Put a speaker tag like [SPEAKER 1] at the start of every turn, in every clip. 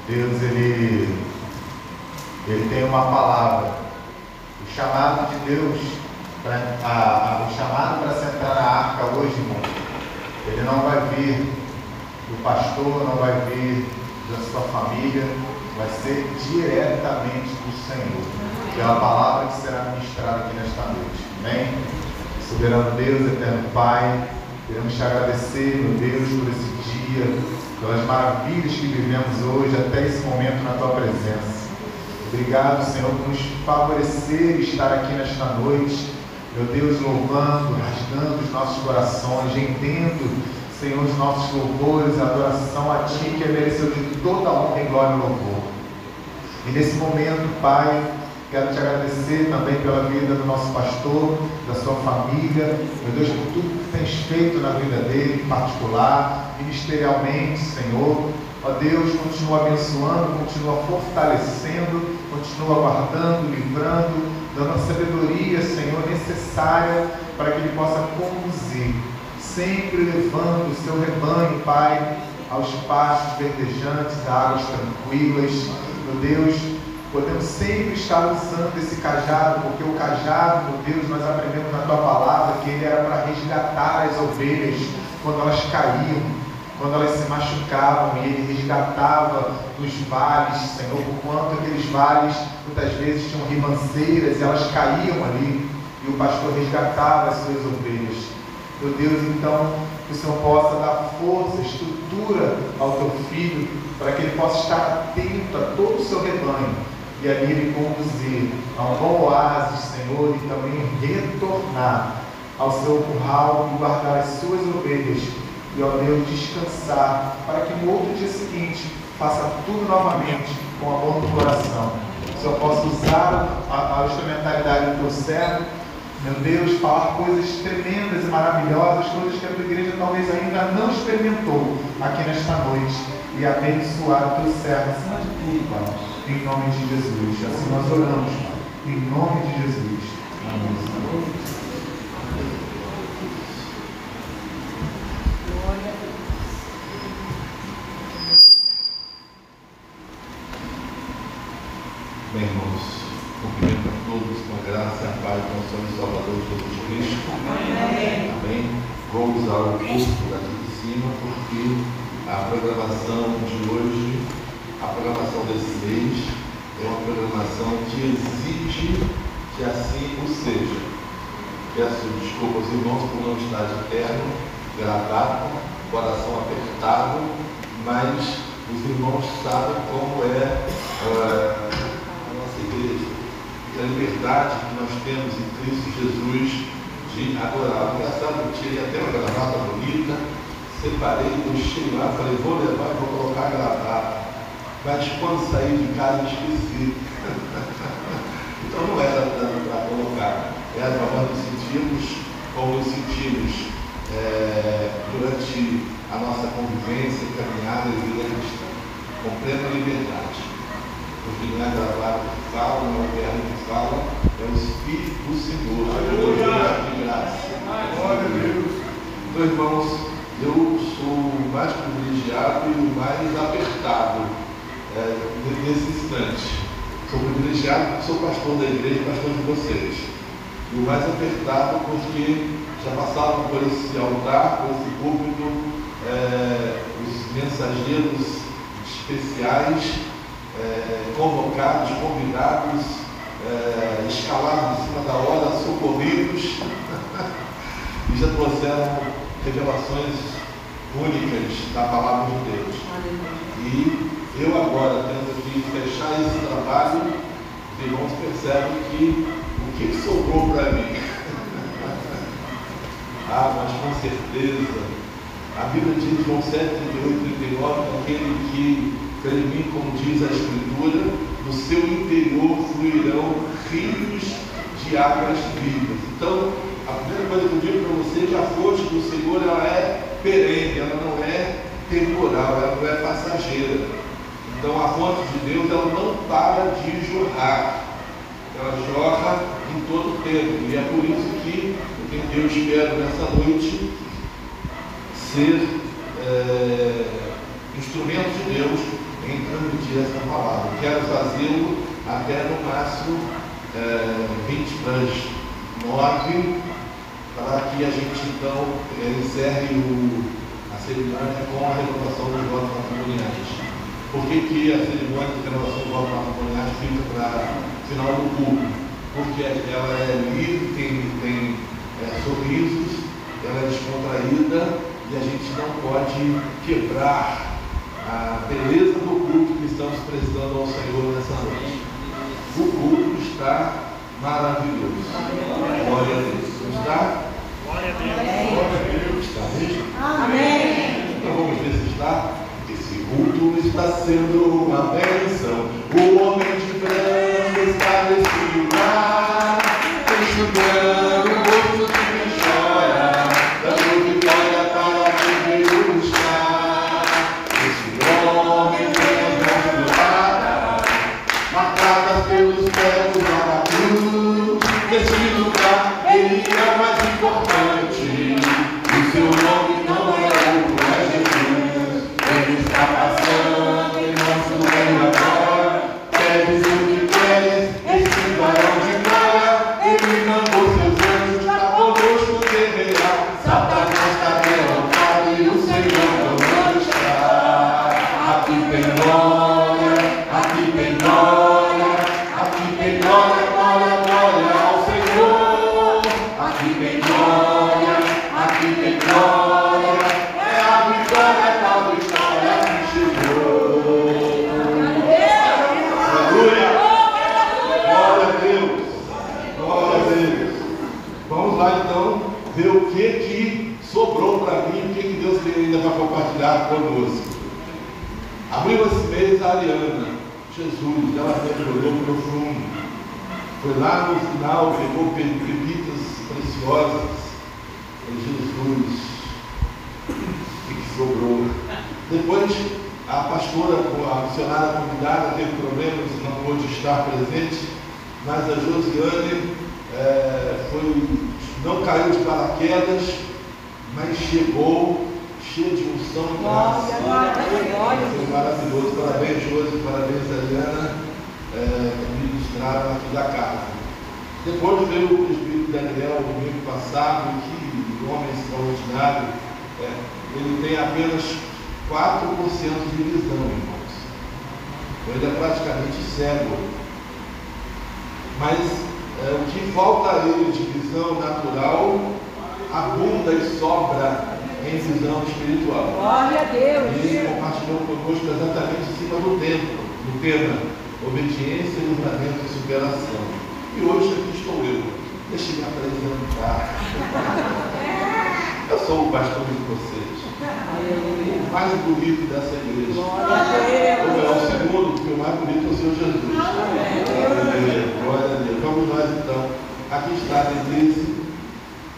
[SPEAKER 1] Deus, Ele tem uma palavra. O chamado de Deus, o chamado para sentar na arca hoje, irmão, ele não vai vir do pastor, não vai vir da sua família, vai ser diretamente do Senhor, pela palavra que será ministrada aqui nesta noite. Amém? Soberano Deus, eterno Pai, queremos te agradecer, meu Deus, por esse dia, pelas maravilhas que vivemos hoje, até esse momento na tua presença. Obrigado, Senhor, por nos favorecer e estar aqui nesta noite, meu Deus, louvando, rasgando os nossos corações, rendendo, Senhor, os nossos louvores, a adoração a Ti, que é merecedor de toda honra e glória e louvor. E nesse momento, Pai, quero te agradecer também pela vida do nosso pastor, da sua família, meu Deus, por tudo que tens feito na vida dele, em particular, ministerialmente, Senhor. Ó Deus, continua abençoando, continua fortalecendo, continua guardando, livrando, dando a sabedoria, Senhor, necessária para que ele possa conduzir, sempre levando o seu rebanho, Pai, aos pastos verdejantes, a águas tranquilas. Meu Deus, podemos sempre estar usando esse cajado, porque o cajado, meu Deus, nós aprendemos na tua palavra que ele era para resgatar as ovelhas quando elas caíam, quando elas se machucavam, e ele resgatava nos vales, Senhor, porquanto aqueles vales muitas vezes tinham ribanceiras e elas caíam ali, e o pastor resgatava as suas ovelhas. Meu Deus, então, que o Senhor possa dar força, estrutura ao teu filho, para que ele possa estar atento a todo o seu rebanho, e ali ele conduzir a um bom oásis, Senhor, e também retornar ao seu curral e guardar as suas ovelhas, e, ó Deus, descansar, para que no outro dia seguinte faça tudo novamente com amor no coração. Que o Senhor possa usar a instrumentalidade do teu servo, meu Deus, falar coisas tremendas e maravilhosas, coisas que a tua igreja talvez ainda não experimentou aqui nesta noite, e abençoar o teu servo acima de tudo, Pai, em nome de Jesus. Assim nós oramos, Pai, em nome de Jesus. Amém.
[SPEAKER 2] Bem, irmãos, cumprimento a todos com a graça e a paz do nosso Senhor e Salvador Jesus Cristo. Amém. Amém. Vou usar o curso daqui de cima, porque a programação de hoje, a programação desse mês, é uma programação que exige que assim o seja. Peço desculpa aos irmãos por não estar de terno, gravata, coração apertado, mas os irmãos sabem como é igreja, a liberdade que nós temos em Cristo Jesus de adorar. Engraçado, eu tirei até uma gravata bonita, separei, deixei lá, falei, vou levar e vou colocar a gravata. Mas quando saí de casa, esqueci. Então não era para colocar, era para nós nos sentirmos como nos sentimos durante a nossa convivência, caminhada e vida cristã, com plena liberdade. Porque não é gravado que fala, não é o verbo que fala, é o Espírito do Senhor. Aleluia! De graça. Glória a Deus. Então, irmãos, eu sou o mais privilegiado e o mais apertado nesse instante. Sou privilegiado porque sou pastor da igreja, pastor de vocês. E o mais apertado porque já passaram por esse altar, por esse púlpito, os mensageiros especiais, convocados, convidados, escalados em cima da hora, socorridos, e já trouxeram revelações únicas da palavra de Deus. E eu agora, tendo que fechar esse trabalho, os irmãos percebem que o que sobrou para mim? Mas com certeza, a Bíblia diz, João 7, 38, 39, aquele que crê em mim, como diz a Escritura, no seu interior fluirão rios de águas vivas. Então, a primeira coisa que eu digo para você, que a força do Senhor, ela é perene, ela não é temporal, ela não é passageira. Então, a fonte de Deus, ela não para de jorrar, ela jorra em todo o tempo, e é por isso que eu espero nessa noite ser instrumento de Deus em transmitir essa palavra. Quero fazê-lo até no máximo 20 para as 9, para que a gente então encerre a cerimônia com a renovação dos votos matrimoniais. Por que a cerimônia de renovação dos votos matrimoniais fica para o final do culto? Porque ela é livre, tem sorrisos, ela é descontraída e a gente não pode quebrar a beleza do culto que estamos prestando ao Senhor nessa noite. O culto está maravilhoso. Glória a Deus. Não está?
[SPEAKER 3] Glória a Deus.
[SPEAKER 2] Glória a Deus. Está mesmo?
[SPEAKER 3] Amém.
[SPEAKER 2] Então vamos ver se está. Esse culto está sendo uma bênção. O homem de branco está nesse lugar, enxugando o rosto de quem chora, dando vitória para quem veio buscar. Esse homem tem as mãos douradas, marcadas pelos pregos lá da cruz. Nesse lugar ele é o mais importante. O seu nome não é outro, é Jesus. Ele está passando em nosso meio agora. Queres o que queres, esse varão de glória. Ele mandou seus anjos para conosco guerrear. Satanás está derrotado e o Senhor não está. Aqui tem glória, aqui tem glória, aqui tem glória, glória, glória ao Senhor. Aqui tem glória, aqui tem glória. É a vitória da vitória que chegou. Aleluia! Glória a Deus! Glória a Deus! Vamos lá então ver o que sobrou para mim, o que Deus tem ainda para compartilhar conosco. Abriu esse mês a Ariana, Jesus, ela mergulhou profundo. Foi lá no final, pegou pepitas preciosas. Jesus, o que sobrou? Depois, a pastora, a missionária convidada, teve problemas, não pôde estar presente, mas a Josiane não caiu de paraquedas, mas chegou cheia de unção e graça. Foi maravilhoso. Parabéns, Josi, parabéns, Ariana, que ministraram aqui da casa. Depois veio o presbítero Daniel no domingo passado, que homem extraordinário. Ele tem apenas 4% de visão, irmãos. Ele é praticamente cego. Mas o que falta a ele de visão natural abunda e sobra em visão espiritual.
[SPEAKER 3] Glória a Deus.
[SPEAKER 2] E ele compartilhou conosco exatamente em cima do tema obediência, livramento e superação. E hoje aqui estou eu. Deixa eu me apresentar. Eu sou o pastor de vocês. O mais bonito dessa igreja. Ou é o segundo, porque o mais bonito é o Senhor Jesus. Glória a Deus. Vamos nós então. Aqui está a Denise,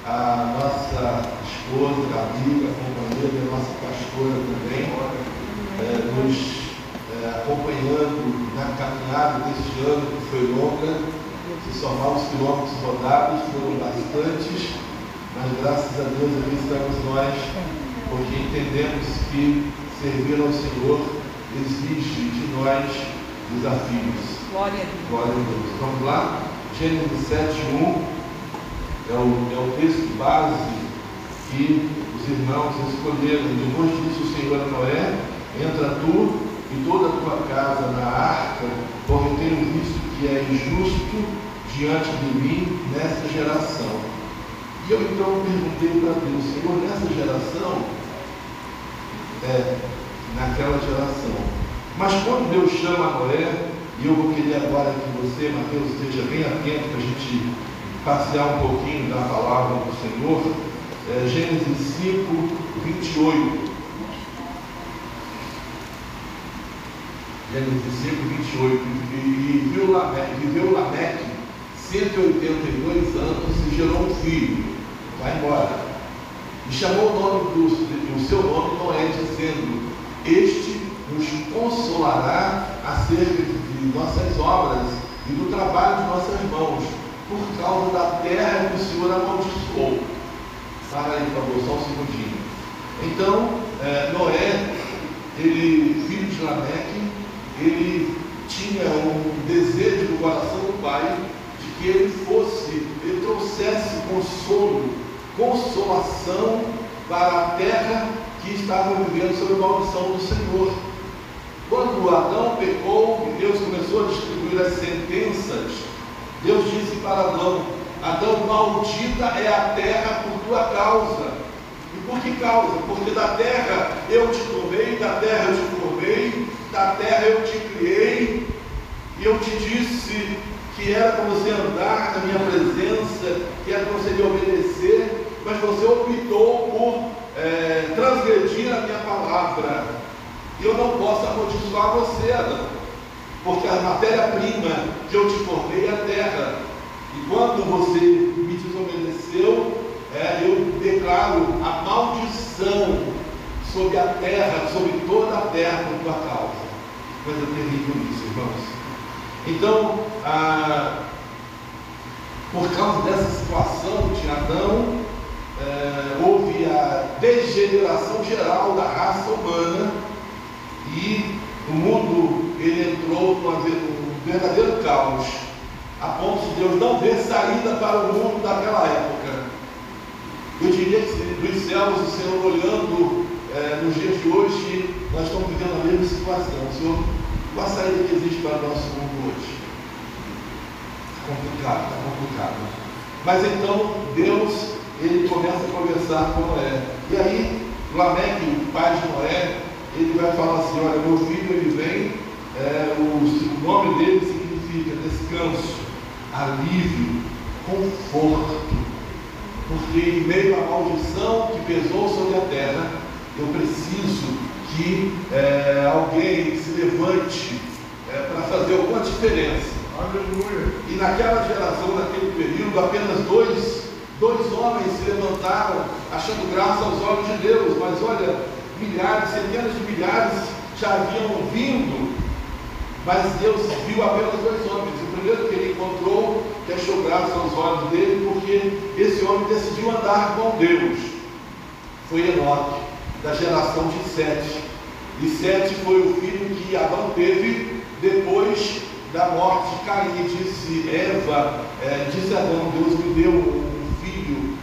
[SPEAKER 2] a nossa esposa, amiga, companheira, a nossa pastora também, nos acompanhando na caminhada deste ano, que foi longa. Se somar os quilômetros rodados, foram bastantes, mas graças a Deus aqui estamos nós, porque entendemos que servir ao Senhor exige de nós desafios.
[SPEAKER 3] Glória a Deus.
[SPEAKER 2] Glória a Deus. Vamos lá? Gênesis 7:1 é o texto base que os irmãos escolheram. Depois disso, o Senhor a Noé: entra tu e toda a tua casa na arca, porque tenho visto que é injusto diante de mim nessa geração. E eu então perguntei para Deus: Senhor, nessa geração, naquela geração. Mas quando Deus chama Noé, e eu vou querer agora que você, Mateus, esteja bem atento para a gente passear um pouquinho da palavra do Senhor, Gênesis 5:28. Gênesis 5:28. E viveu Lameque 182 anos e gerou um filho. Vai embora. E chamou o seu nome Noé, dizendo: este nos consolará acerca de nossas obras e do trabalho de nossas mãos, por causa da terra que o Senhor amaldiçoou. Para aí, por favor, só um segundinho. Então, Noé, filho de Lameque, ele tinha um desejo no coração do pai de que ele trouxesse consolo, consolação para a terra que estava vivendo sob a maldição do Senhor. Quando Adão pecou e Deus começou a distribuir as sentenças, Deus disse para Adão: Adão, maldita é a terra por tua causa. E por que causa? Porque da terra eu te tomei, da terra eu te formei, da terra eu te criei, e eu te disse que era para você andar na minha presença, que era para você me obedecer, mas você optou por transgredir a minha palavra. E eu não posso amaldiçoar você, Adão, porque a matéria-prima que eu te formei é a terra. E quando você me desobedeceu, eu declaro a maldição sobre a terra, sobre toda a terra por tua causa. Coisa terrível isso, irmãos. Então, por causa dessa situação de Adão, houve a degeneração geral da raça humana e o mundo ele entrou num verdadeiro caos, a ponto de Deus não ver saída para o mundo daquela época. Eu diria que dos céus, o Senhor olhando nos dias de hoje, nós estamos vivendo a mesma situação. O Senhor, qual a saída que existe para o nosso mundo hoje? Está complicado. Mas então Deus, ele começa a conversar com Noé. E aí, Lameque, o pai de Noé, ele vai falar assim: olha, meu filho, ele vem, o nome dele significa descanso, alívio, conforto. Porque em meio à maldição que pesou sobre a terra, eu preciso que alguém se levante para fazer alguma diferença. Aleluia. E naquela geração, naquele período, apenas dois homens se levantaram, achando graça aos olhos de Deus. Mas olha, milhares, centenas de milhares já haviam vindo, mas Deus viu apenas 2 homens. O primeiro que ele encontrou, que achou graça aos olhos dele, porque esse homem decidiu andar com Deus, foi Enoque, da geração de Sete. E Sete foi o filho que Adão teve depois da morte de Caim. Disse Adão: Deus me deu um filho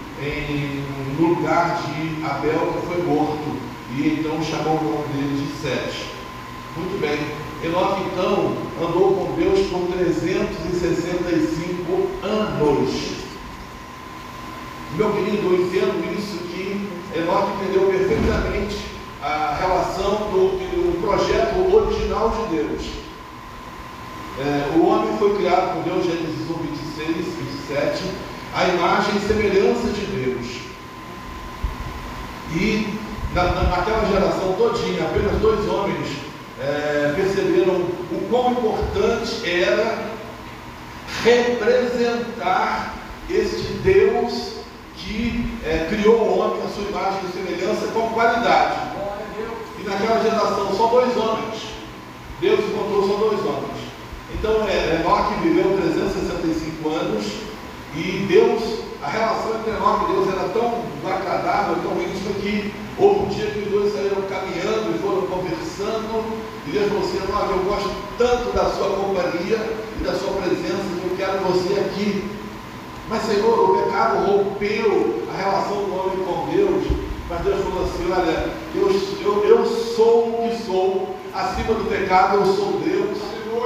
[SPEAKER 2] no lugar de Abel, que foi morto. E então chamou o nome dele de Sete. Muito bem. Enoque então andou com Deus por 365 anos. Meu querido, eu entendo isso, que Enoque entendeu perfeitamente a relação do projeto original de Deus. O homem foi criado por Deus, Gênesis 1, 26, 27, a imagem e semelhança de Deus. E naquela geração todinha, apenas 2 homens perceberam o quão importante era representar este Deus que criou o homem à sua imagem e semelhança com qualidade. E naquela geração só 2 homens. Deus encontrou só 2 homens. Então Enoque viveu 365 anos e Deus, a relação entre Enoque e Deus era tão agradável, tão íntima, que houve um dia que os 2 saíram caminhando e foram conversando, e Deus falou assim: Enoque, eu gosto tanto da sua companhia e da sua presença que eu quero você aqui. Mas Senhor, o pecado rompeu a relação do homem com Deus. Mas Deus falou assim: olha, eu sou o que sou, acima do pecado eu sou Deus. O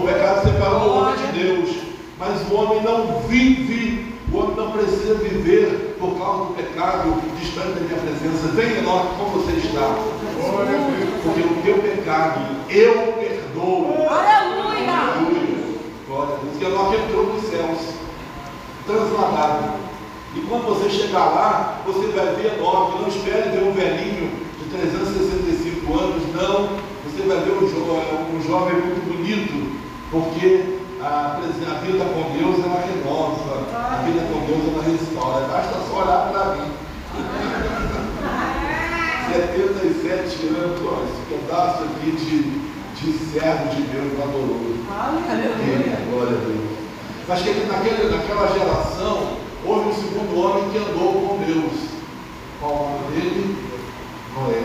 [SPEAKER 2] pecado separou o homem de Deus, mas o homem não vive, o homem não precisa viver por causa do pecado distante da minha presença. Vem, Enoque, como você está, porque o teu pecado eu perdoo. Aleluia! Glória a Deus. E Enoque entrou nos céus, transladado. E quando você chegar lá, você vai ver Enoque. Não espere ver um velhinho de 365 anos, não. Você vai ver um jovem muito bonito, porque a vida com Deus ela renova, a vida com Deus ela restaura. Basta só olhar para mim. 77 anos, olha, esse pedaço aqui de servo de Deus valoroso. Glória a Deus. Mas que naquela geração houve um segundo homem que andou com Deus. Qual o nome dele? Noé.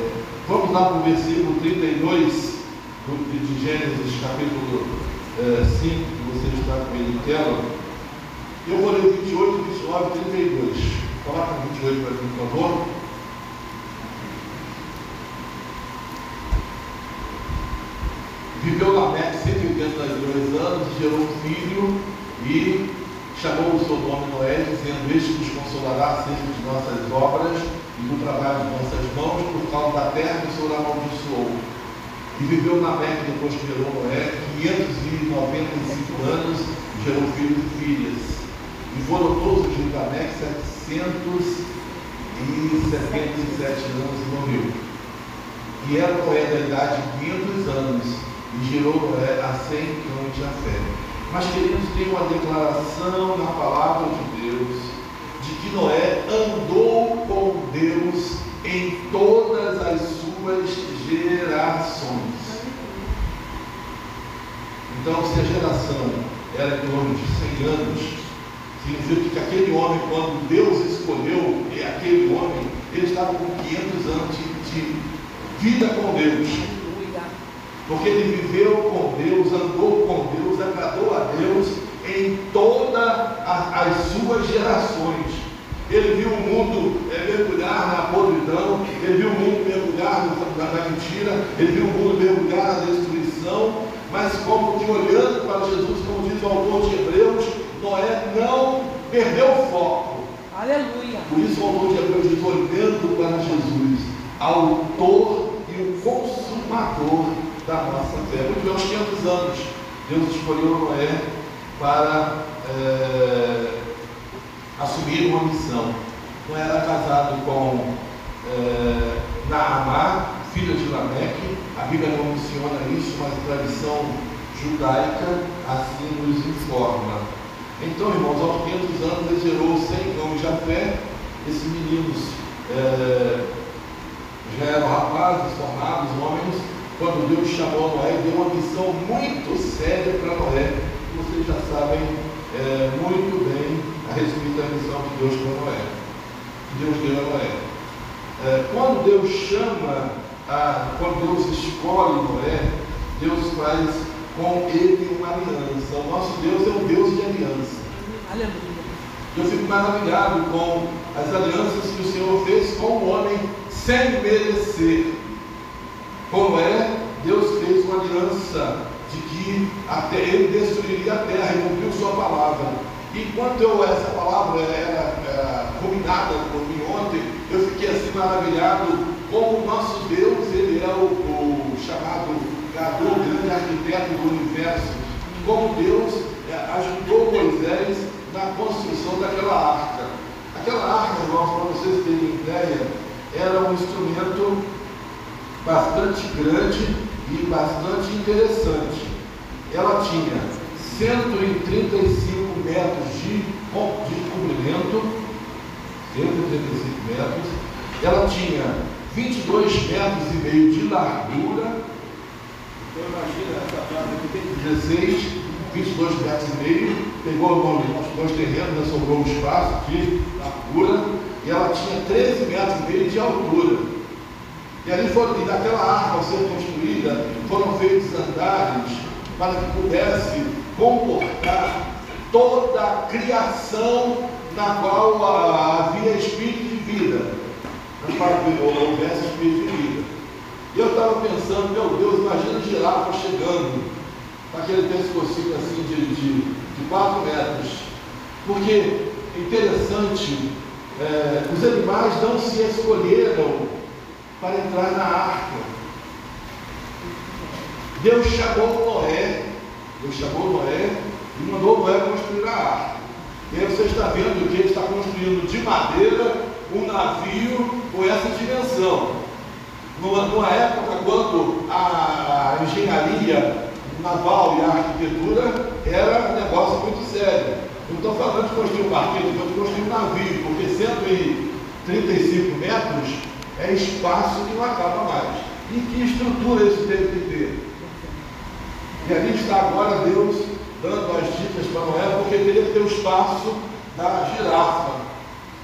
[SPEAKER 2] Vamos lá para o versículo 32 de Gênesis capítulo 5, que você está com ele em tela. Eu vou ler 28, 29 e 32. Coloca 28 para mim, por favor. Viveu Lameque 182 anos, gerou um filho e chamou o seu nome Noé, dizendo: Este nos consolará acerca de nossas obras e do trabalho de nossas mãos, por causa da terra que o Senhor amaldiçoou. E viveu Lameque, depois que gerou Noé, 595 anos, e gerou filhos e filhas. E foram todos os de Lameque 777 anos e morreu. E era Noé da idade de 500 anos, e gerou Noé a 100 cães de Jafé. Mas queridos, tem uma declaração na palavra de Deus, de que Noé andou com Deus em todas as suas gerações. Então, se a geração era em torno de 100 anos, significa que aquele homem, quando Deus escolheu aquele homem, ele estava com 500 anos de vida com Deus. Porque ele viveu com Deus, andou com Deus, agradou a Deus em todas as suas gerações. Ele viu o mundo mergulhar na podridão, ele viu o mundo mergulhar na mentira, ele viu o mundo mergulhar na destruição, mas como que olhando para Jesus, como diz o autor de Hebreus, Noé não perdeu o foco.
[SPEAKER 3] Aleluia.
[SPEAKER 2] Por isso o autor de Hebreus diz: olhando para Jesus, autor e o consumador da nossa fé. Muito aos 500 anos, Deus escolheu Noé para assumir uma missão. Noé era casado com Naamá, filha de Lameque. A Bíblia não menciona isso, mas a tradição judaica assim nos informa. Então, irmãos, aos 500 anos ele gerou 100 cães de Jafé. Esses meninos já eram rapazes, formados, homens, quando Deus chamou Noé, deu uma missão muito séria para Noé. Vocês já sabem muito bem a respeito da missão de Deus para Noé, que Deus deu a Noé. Quando Deus chama, quando Deus escolhe Noé, Deus faz com ele uma aliança. O nosso Deus é um Deus de aliança.
[SPEAKER 3] Aleluia.
[SPEAKER 2] Eu fico maravilhado com as alianças que o Senhor fez com o homem sem merecer. Com Noé, Deus fez uma aliança de que ele destruiria a terra e cumpriu sua palavra. Enquanto essa palavra era ruminada por mim ontem, eu fiquei assim maravilhado como o nosso Deus, ele é o chamado Criador, o grande arquiteto do universo. Como Deus ajudou Moisés na construção daquela arca. Aquela arca, irmãos, para vocês terem ideia, era um instrumento bastante grande e bastante interessante. Ela tinha 135 metros de comprimento, 135 metros. Ela tinha 22 metros e meio de largura. Então imagina essa casa aqui tem 16, 22 metros e meio. Pegou os dois terrenos, sobrou um espaço de largura. E ela tinha 13 metros e meio de altura. E ali daquela arca, ao ser construída, foram feitos andares para que pudesse comportar toda a criação na qual havia espírito de vida, para que houvesse espírito de vida. E eu estava pensando, meu Deus, imagina a girafa chegando com aquele pescocinho assim de 4 metros. Porque, interessante, os animais não se escolheram para entrar na arca. Deus chamou Noé e mandou Noé construir a arca. E aí você está vendo que ele está construindo de madeira um navio com essa dimensão. Numa época quando a engenharia naval e a arquitetura era um negócio muito sério. Não estou falando de construir um barquinho, estou de construir um navio, porque 135 metros é espaço que não acaba mais. E que estrutura isso teve que ter? E ali está agora Deus dando as dicas para Noé, porque teria que ter o espaço da girafa.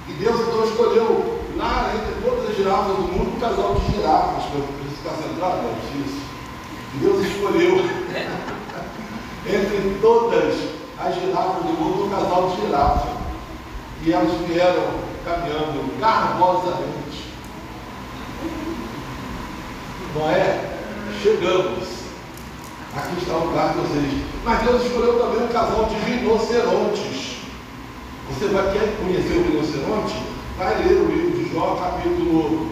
[SPEAKER 2] E Deus então escolheu lá entre todas as girafas do mundo um casal de girafas, para ficar centrado, é isso. E Deus escolheu entre todas as girafas do mundo, um casal de girafa. E elas vieram caminhando garbosamente. Noé, chegamos. Aqui está o lugar de vocês. Mas Deus escolheu também um casal de rinocerontes. Você quer conhecer o rinoceronte? Vai ler o livro de Jó, capítulo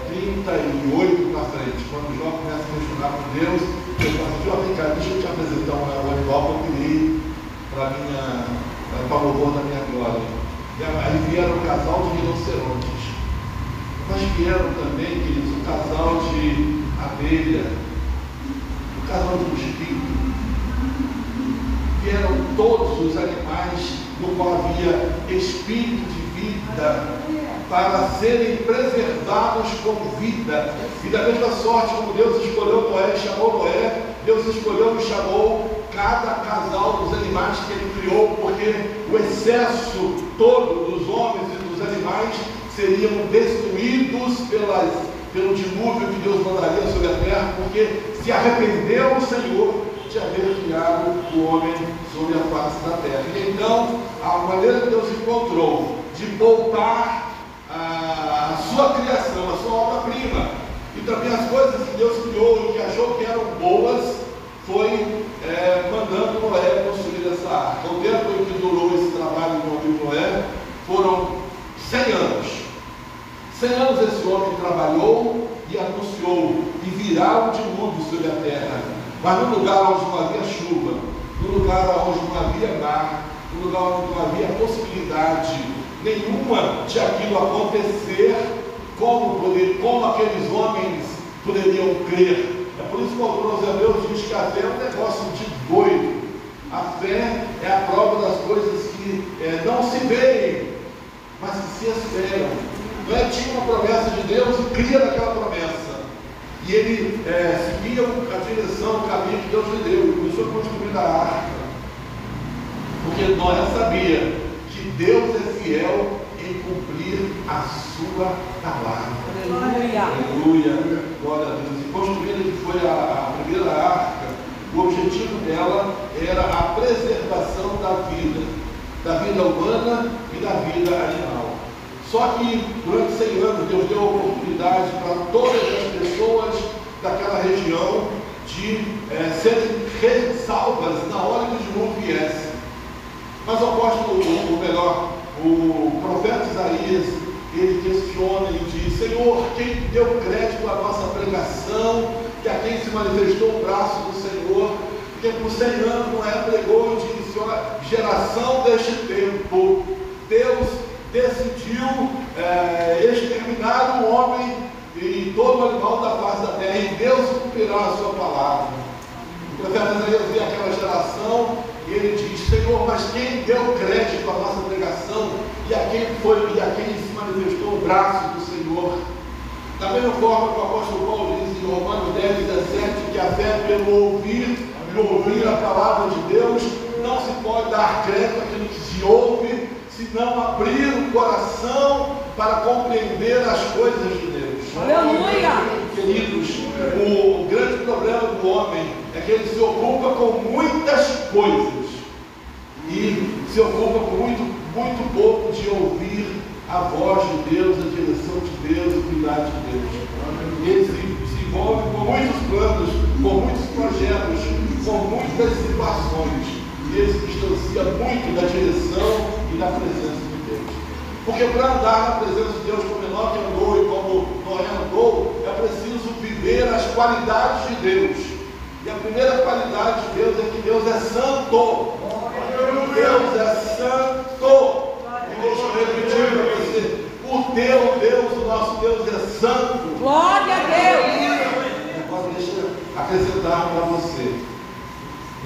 [SPEAKER 2] 38 na frente. Quando Jó começa a questionar com Deus, ele fala assim: Jó, vem cá, deixa eu te apresentar um animal que eu criei para o louvor da minha glória. E aí vieram um casal de rinocerontes. Mas vieram também, queridos, um casal de abelha, um casal de mosquito. Vieram todos os animais no qual havia espírito de vida, para serem preservados com vida. E da mesma sorte como Deus escolheu Noé e chamou Noé, Deus escolheu e chamou cada casal dos animais que ele criou, porque o excesso todo dos homens e dos animais seriam destruídos pelo dilúvio que Deus mandaria sobre a terra, porque se arrependeu o Senhor de haver criado o homem sobre a face da terra. E então, a maneira que Deus encontrou de poupar a sua criação, a sua obra-prima, e também as coisas que Deus criou e que achou que eram boas, foi mandando Noé construir essa arca. O tempo em que durou esse trabalho no navio Noé foram 100 anos. 100 anos esse homem trabalhou e anunciou, e virá o dilúvio sobre a terra. Mas no lugar onde não havia chuva, no lugar onde não havia mar, no lugar onde não havia possibilidade nenhuma de aquilo acontecer, como aqueles homens poderiam crer? É por isso que o autor aos Hebreus diz que a fé é um negócio de doido. A fé é a prova das coisas que não se veem, mas que se esperam. Noé tinha uma promessa de Deus e cria naquela promessa. E ele seguia a direção, o caminho que Deus lhe deu. E começou a construir a arca. Porque Noé sabia que Deus é fiel em cumprir a sua palavra.
[SPEAKER 3] Aleluia.
[SPEAKER 2] Aleluia. Glória a Deus. E construída que foi a primeira arca, o objetivo dela era a preservação da vida humana e da vida animal. Só que durante 100 anos Deus deu oportunidade para todas as pessoas daquela região de serem salvas na hora que o dilúvio viesse. Mas o apóstolo, o profeta Isaías, ele questiona e diz: Senhor, quem deu crédito à nossa pregação, que a quem se manifestou o braço do Senhor? Porque por 100 anos Noé pregou e disse: olha, geração deste tempo, Deus decidiu exterminar o homem e todo o animal da face da terra, e Deus cumprirá a sua palavra. O profeta Isaías vê aquela geração e ele diz: Senhor, mas quem deu crédito à nossa pregação e a quem se manifestou o braço do Senhor? Da mesma forma que o apóstolo Paulo diz em Romanos 10, 17, que a fé é pelo ouvir e ouvir a palavra de Deus. Não se pode dar crédito àquilo que se ouve, se não abrir o coração para compreender as coisas de Deus.
[SPEAKER 3] Aleluia!
[SPEAKER 2] Queridos, o grande problema do homem é que ele se ocupa com muitas coisas e se ocupa com muito pouco de ouvir a voz de Deus, a direção de Deus, o cuidado de Deus. Ele se envolve com muitos planos, com muitos projetos, com muitas situações. E ele se distancia muito da direção e da presença de Deus. Porque para andar na presença de Deus como Enoque andou e como Noé andou, é preciso viver as qualidades de Deus. E a primeira qualidade de Deus é que Deus é santo. Deus é santo. E deixa eu repetir para você: o teu Deus, o nosso Deus é santo.
[SPEAKER 3] Glória a Deus.
[SPEAKER 2] Agora deixa eu acrescentar para você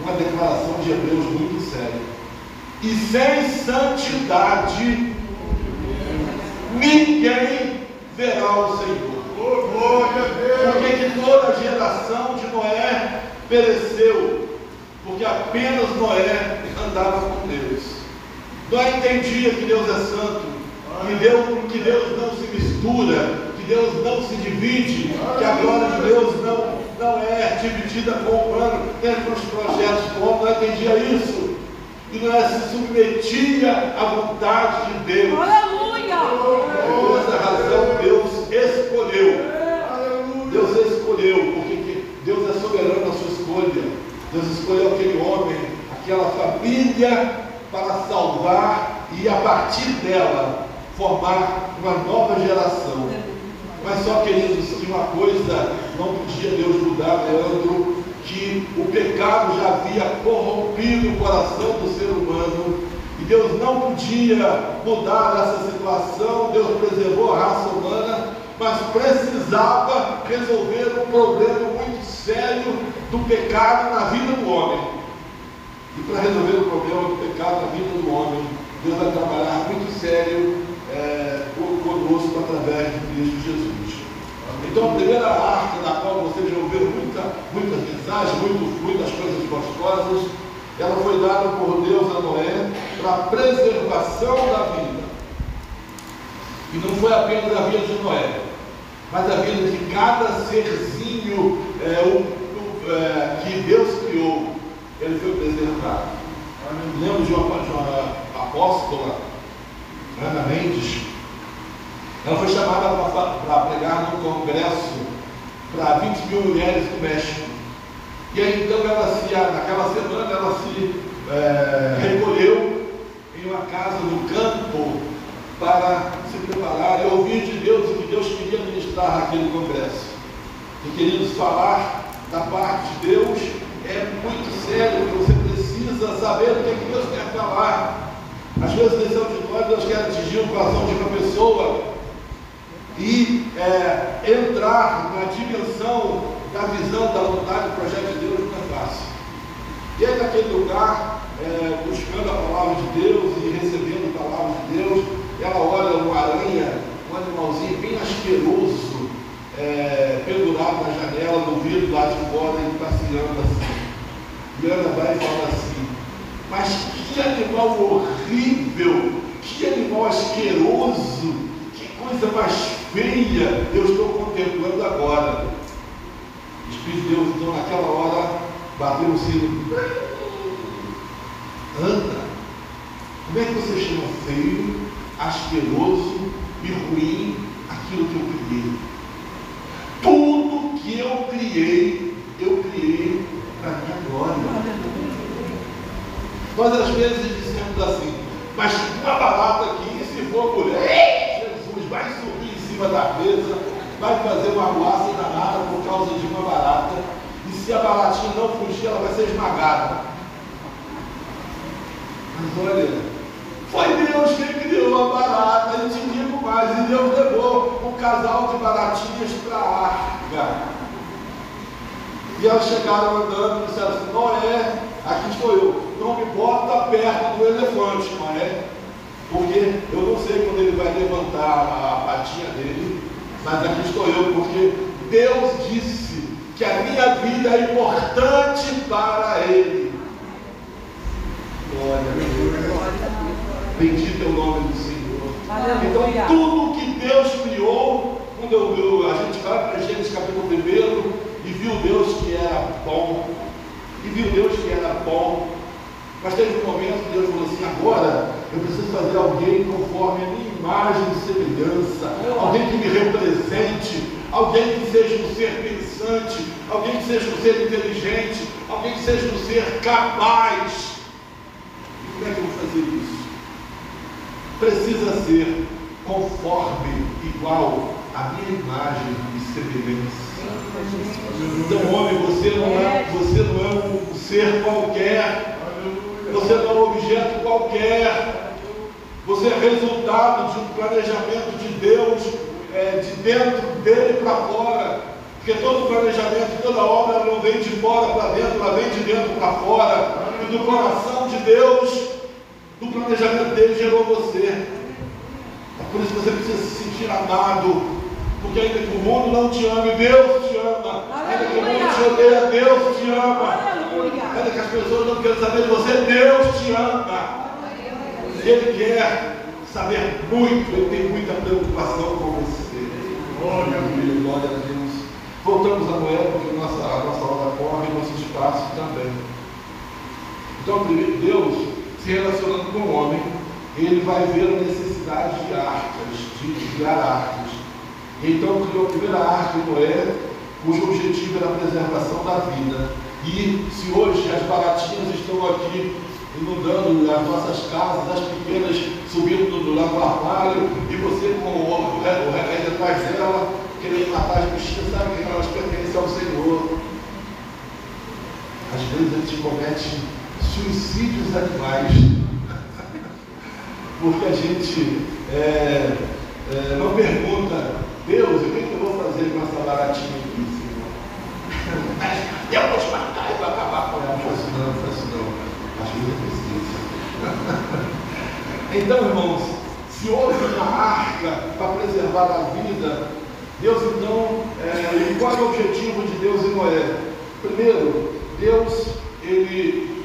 [SPEAKER 2] uma declaração de Hebreus muito séria. E sem santidade ninguém verá o Senhor. Porque que toda a geração de Noé pereceu, porque apenas Noé andava com Deus. Noé entendia que Deus é santo, que Deus não se mistura, que Deus não se divide, que a glória de Deus não é dividida com o humano, dentro dos projetos do homem, não entendia isso. E não é se submetia à vontade de Deus.
[SPEAKER 3] Aleluia!
[SPEAKER 2] Por essa razão, Deus escolheu. Deus escolheu, porque Deus é soberano na sua escolha. Deus escolheu aquele homem, aquela família, para salvar e a partir dela formar uma nova geração. Mas só, queridos, que uma coisa não podia Deus mudar, Leandro, que o pecado já havia corrompido o coração do ser humano, e Deus não podia mudar essa situação. Deus preservou a raça humana, mas precisava resolver um problema muito sério do pecado na vida do homem. E para resolver o problema do pecado na vida do homem, Deus vai trabalhar muito sério conosco através de Cristo Jesus. Então, a primeira arca, da qual vocês já ouviram muitas mensagens, muitas coisas gostosas, ela foi dada por Deus a Noé para a preservação da vida. E não foi apenas a vida de Noé, mas a vida de cada serzinho que Deus criou, ele foi preservado. Eu lembro de uma apóstola, Ana Mendes. Ela foi chamada para pregar num congresso para 20 mil mulheres do México. E aí então naquela semana ela se recolheu em uma casa no campo para se preparar e ouvir de Deus o que Deus queria ministrar naquele congresso. E queridos, falar da parte de Deus é muito sério, porque você precisa saber o que Deus quer falar. Às vezes nesse auditório Deus quer atingir o coração de uma pessoa e entrar na dimensão da visão, da vontade do projeto de Deus não é fácil. E aí naquele lugar, buscando a palavra de Deus e recebendo a palavra de Deus, ela olha uma aranha, um animalzinho bem asqueroso, pendurado na janela, no vidro lá de fora, e passeando assim. E Ana vai e fala assim: mas que animal horrível, que animal asqueroso, que coisa mais feia eu estou contemplando agora. O Espírito de Deus, então, naquela hora, bateu o sino. Ana, como é que você chama feio, asqueroso e ruim aquilo que eu criei? Tudo que eu criei para a minha glória. Nós às vezes dizemos assim: mas uma barata aqui, se for mulher, Jesus vai subir em cima da mesa, vai fazer uma arruaça danada por causa de uma barata, e se a baratinha não fugir, ela vai ser esmagada. Mas olha, foi Deus quem criou a barata, e te digo mais, e Deus levou um casal de baratinhas para a arca. E elas chegaram andando e disseram assim: Noé, aqui estou eu, não me bota perto do elefante, Noé, porque eu não sei quando ele vai levantar a patinha dele, mas aqui estou eu, porque Deus disse que a minha vida é importante para ele. Glória a Deus. Bendito é o nome do Senhor.
[SPEAKER 3] Aleluia.
[SPEAKER 2] Então, tudo que Deus criou, quando a gente vai para Gênesis capítulo 1 e viu Deus que era bom, mas teve um momento que Deus falou assim: agora eu preciso fazer alguém conforme a minha imagem e semelhança, alguém que me represente, alguém que seja um ser pensante, alguém que seja um ser inteligente, alguém que seja um ser capaz. E como é que eu vou fazer isso? Precisa ser conforme, igual à minha imagem e semelhança. Então, homem, você não é um ser qualquer, você não é um objeto qualquer, você é resultado de um planejamento de Deus, de dentro dele para fora, porque todo planejamento, toda obra não vem de fora para dentro, ela vem de dentro para fora, e do coração de Deus, do planejamento dele gerou você. É por isso que você precisa se sentir amado. Porque ainda que o mundo não te ame, Deus te ama. Ainda que o mundo te odeia, Deus te ama. Ainda que as pessoas não queiram saber de você, Deus te ama. Ele quer saber muito, ele tem muita preocupação com você. Glória a Deus. Voltamos a Noé, porque a nossa hora corre e nosso espaço também. Então, Deus, se relacionando com o homem, ele vai ver a necessidade de arcas, de criar arcas. Então, criou a primeira arca em Noé, cujo objetivo era a preservação da vida. E se hoje as baratinhas estão aqui inundando as nossas casas, as pequenas subindo do lago armário, e você com o remédio atrás dela, querendo matar as bichinhas, sabe que elas pertencem ao Senhor. Às vezes a gente comete suicídios animais, porque a gente não pergunta: Deus, o que eu vou fazer com essa baratinha aqui, Senhor? Eu vou te matar e vou acabar com ela. Não faço não. Às vezes é preciso. Então, irmãos, se houve uma arca para preservar a vida, Deus então, e qual é o objetivo de Deus em Noé? Primeiro, Deus, ele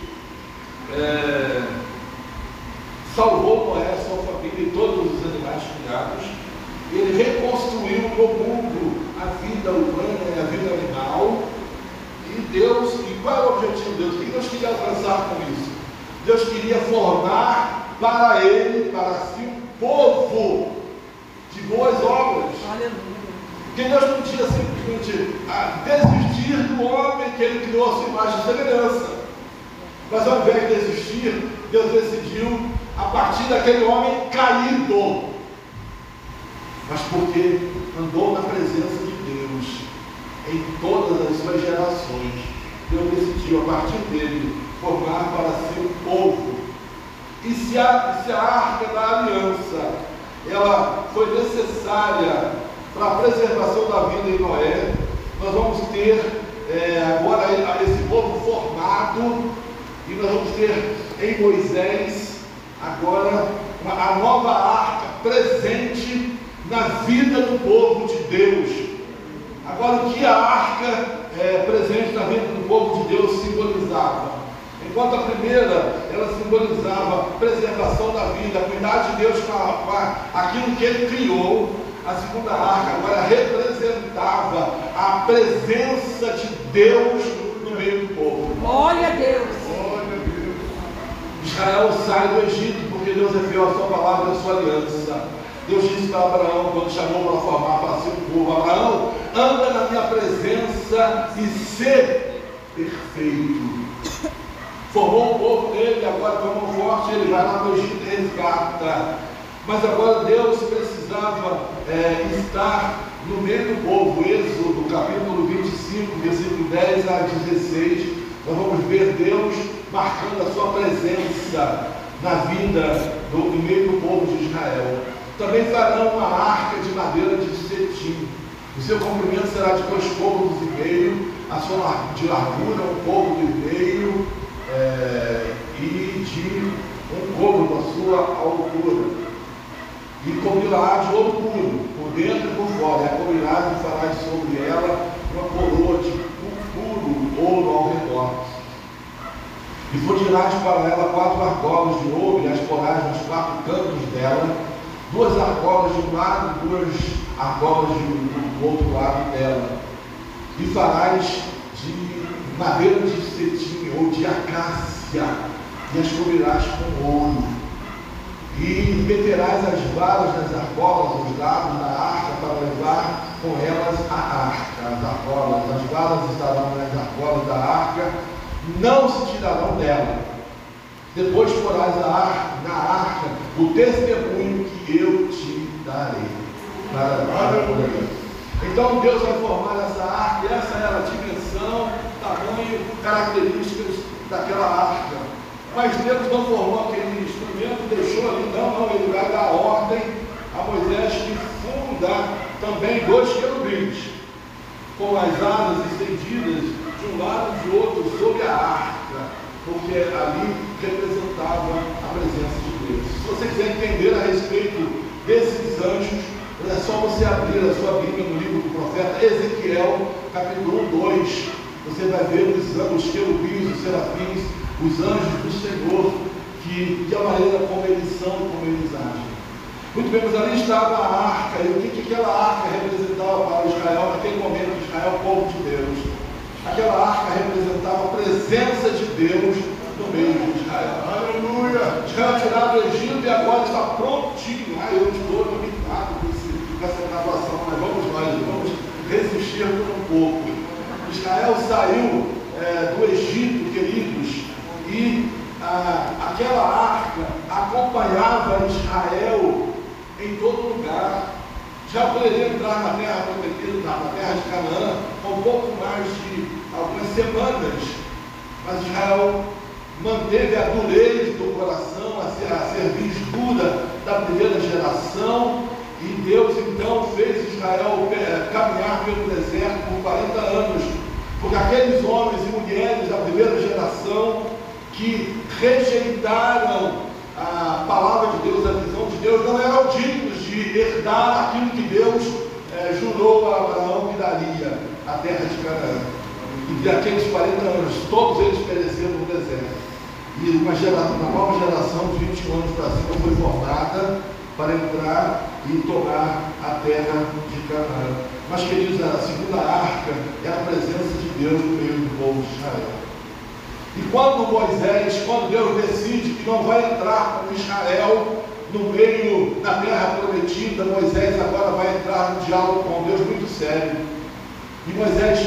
[SPEAKER 2] salvou Noé, sua família e todos os animais criados. Ele reconstruiu no mundo a vida humana e a vida animal. E Deus, e qual é o objetivo de Deus? O que Deus queria alcançar com isso? Deus queria formar para ele, para si, um povo de boas obras.
[SPEAKER 3] Aleluia.
[SPEAKER 2] Que Deus não podia simplesmente desistir do homem que ele criou a sua imagem e semelhança. Mas ao invés de desistir, Deus decidiu, a partir daquele homem caído, mas porque andou na presença de Deus em todas as suas gerações, Deus decidiu, a partir dele, formar para si um povo. E se a arca da aliança, ela foi necessária para a preservação da vida em Noé, nós vamos ter agora esse povo formado, e nós vamos ter em Moisés agora a nova arca presente na vida do povo de Deus. Agora, o que a arca presente na vida do povo de Deus simbolizava? Enquanto a primeira, ela simbolizava a preservação da vida, cuidar de Deus com aquilo que ele criou, a segunda arca agora representava a presença de Deus no meio do povo.
[SPEAKER 3] Glória a Deus.
[SPEAKER 2] Israel sai do Egito porque Deus é fiel à sua palavra e à sua aliança. Deus disse para Abraão, quando chamou para formar para si o povo: Abraão, anda na minha presença e ser perfeito. Formou o povo dele, agora com a mão forte ele vai lá no Egito e resgata. Mas agora Deus precisava estar no meio do povo. Êxodo, capítulo 25, versículo 10 a 16, nós vamos ver Deus marcando a sua presença na vida no meio do povo de Israel. Também farão uma arca de madeira de cetim. O seu comprimento será de 2 côvados e meio, a sua de largura 1 côvado e meio, e de 1 côvado a sua altura. E cobrirá de ouro puro, por dentro e por fora. E a cobrirá e fará sobre ela uma coroa de puro ouro ao redor. E fundirás para ela 4 argolas de ouro, e as porás nos 4 cantos dela, 2 argolas de um lado e 2 argolas do outro lado dela. E farás de madeira de cetim ou de acácia, e as cobrirás com ouro. E meterás as varas das argolas aos lados da arca para levar com elas a arca. As argolas, as varas estarão nas argolas da arca, não se tirarão dela. Depois porás na arca o testemunho que eu te darei. Então Deus vai formar essa arca, e essa era a dimensão, tamanho, características daquela arca. Mas Deus não formou aquele instrumento, deixou ali, não, ele vai dar ordem a Moisés que funda também 2 querubins, com as asas estendidas de um lado e de outro sobre a arca, porque ali representava a presença de Deus. Se você quiser entender a respeito desses anjos, é só você abrir a sua Bíblia no livro do profeta Ezequiel, capítulo 2. Você vai ver os querubins, os serafins, os anjos do Senhor, que a maneira como eles são e como eles agem. Muito bem, mas ali estava a arca, e o que aquela arca representava para Israel naquele momento de Israel, o povo de Deus. Aquela arca representava a presença de Deus no meio de Israel. Aleluia! Israel tirado do Egito e agora está prontinho. Eu estou limitado com essa gravação, mas vamos resistir por um pouco. Israel saiu do Egito, queridos, e aquela arca acompanhava Israel em todo lugar. Já poderia entrar na terra prometida, na terra de Canaã, com um pouco mais de algumas semanas, mas Israel manteve a dureza do coração, a cerviz dura da primeira geração, e Deus então fez Israel caminhar pelo deserto por 40 anos, porque aqueles homens e mulheres da primeira geração que rejeitaram a palavra de Deus, a visão de Deus, não eram dignos de herdar aquilo que Deus jurou a Abraão que daria, a terra de Canaã. E daqueles 40 anos, todos eles pereceram no deserto. E uma nova geração de 21 anos para cima foi formada para entrar e tomar a terra de Canaã. Mas, queridos, a segunda arca é a presença de Deus no meio do povo de Israel. E quando Deus decide que não vai entrar com Israel no meio da terra prometida, Moisés agora vai entrar no diálogo com Deus muito sério. E Moisés,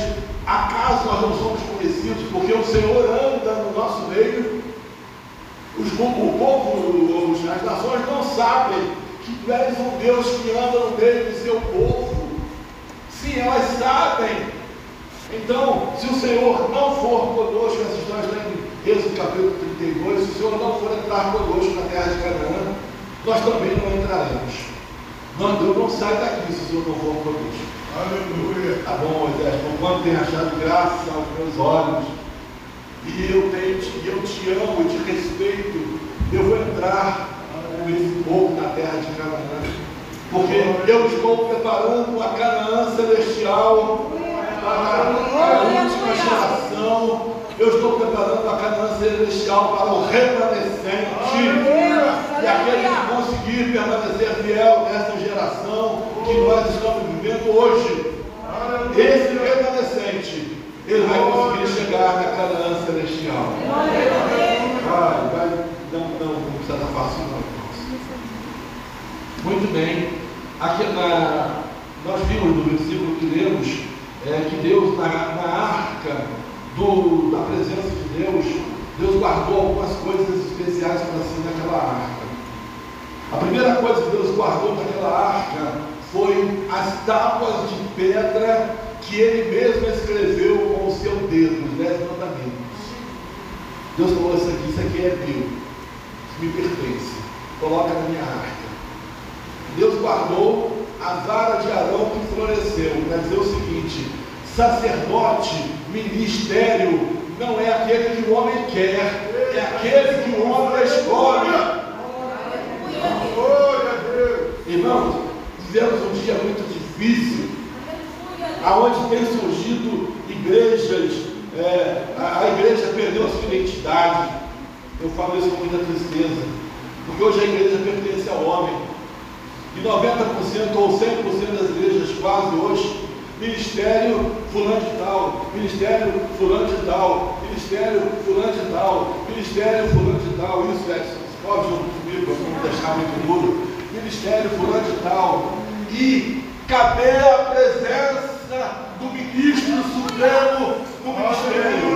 [SPEAKER 2] acaso nós não somos conhecidos porque o Senhor anda no nosso meio? O povo, as nações não sabem que tu és um Deus que anda no meio do seu povo. Sim, elas sabem. Então, se o Senhor não for conosco, essa história está em Êxodo capítulo 32, se o Senhor não for entrar conosco na terra de Canaã, nós também não entraremos. Deus não sai daqui se o Senhor não for conosco. Aleluia! Tá bom, Moisés, por quanto tem achado graça aos meus olhos, e eu te amo e te respeito, eu vou entrar com esse povo na terra de Canaã, porque eu estou preparando a Canaã celestial para a última geração. Eu estou preparando a Canaã celestial para o remanescente. E aquele que conseguir permanecer fiel nessa geração que nós estamos vivendo hoje, esse remanescente, ele vai conseguir chegar na Canaã celestial. Não precisa estar fácil não. Muito bem. Aqui nós vimos no versículo que lemos que Deus, na arca da presença de Deus guardou algumas coisas especiais para si naquela arca. A primeira coisa que Deus guardou naquela arca foi as tábuas de pedra que Ele mesmo escreveu com o seu dedo, os 10 mandamentos. Deus falou: isso aqui é meu, isso me pertence, coloca na minha arca. Deus guardou a vara de Arão que floresceu, para dizer o seguinte: sacerdote, ministério, não é aquele que o homem quer, é aquele que o homem escolhe. Irmãos, vivemos um dia muito difícil, aonde tem surgido igrejas, a igreja perdeu a sua identidade. Eu falo isso com muita tristeza, porque hoje a igreja pertence ao homem, e 90% ou 100% das igrejas quase hoje, ministério fulano de tal, ministério fulano de tal, ministério fulano de tal, ministério fulano de tal. Isso, Edson, pode junto comigo, para não deixar muito duro. Ministério fulano de tal. E cadê a presença do ministro supremo no ministério?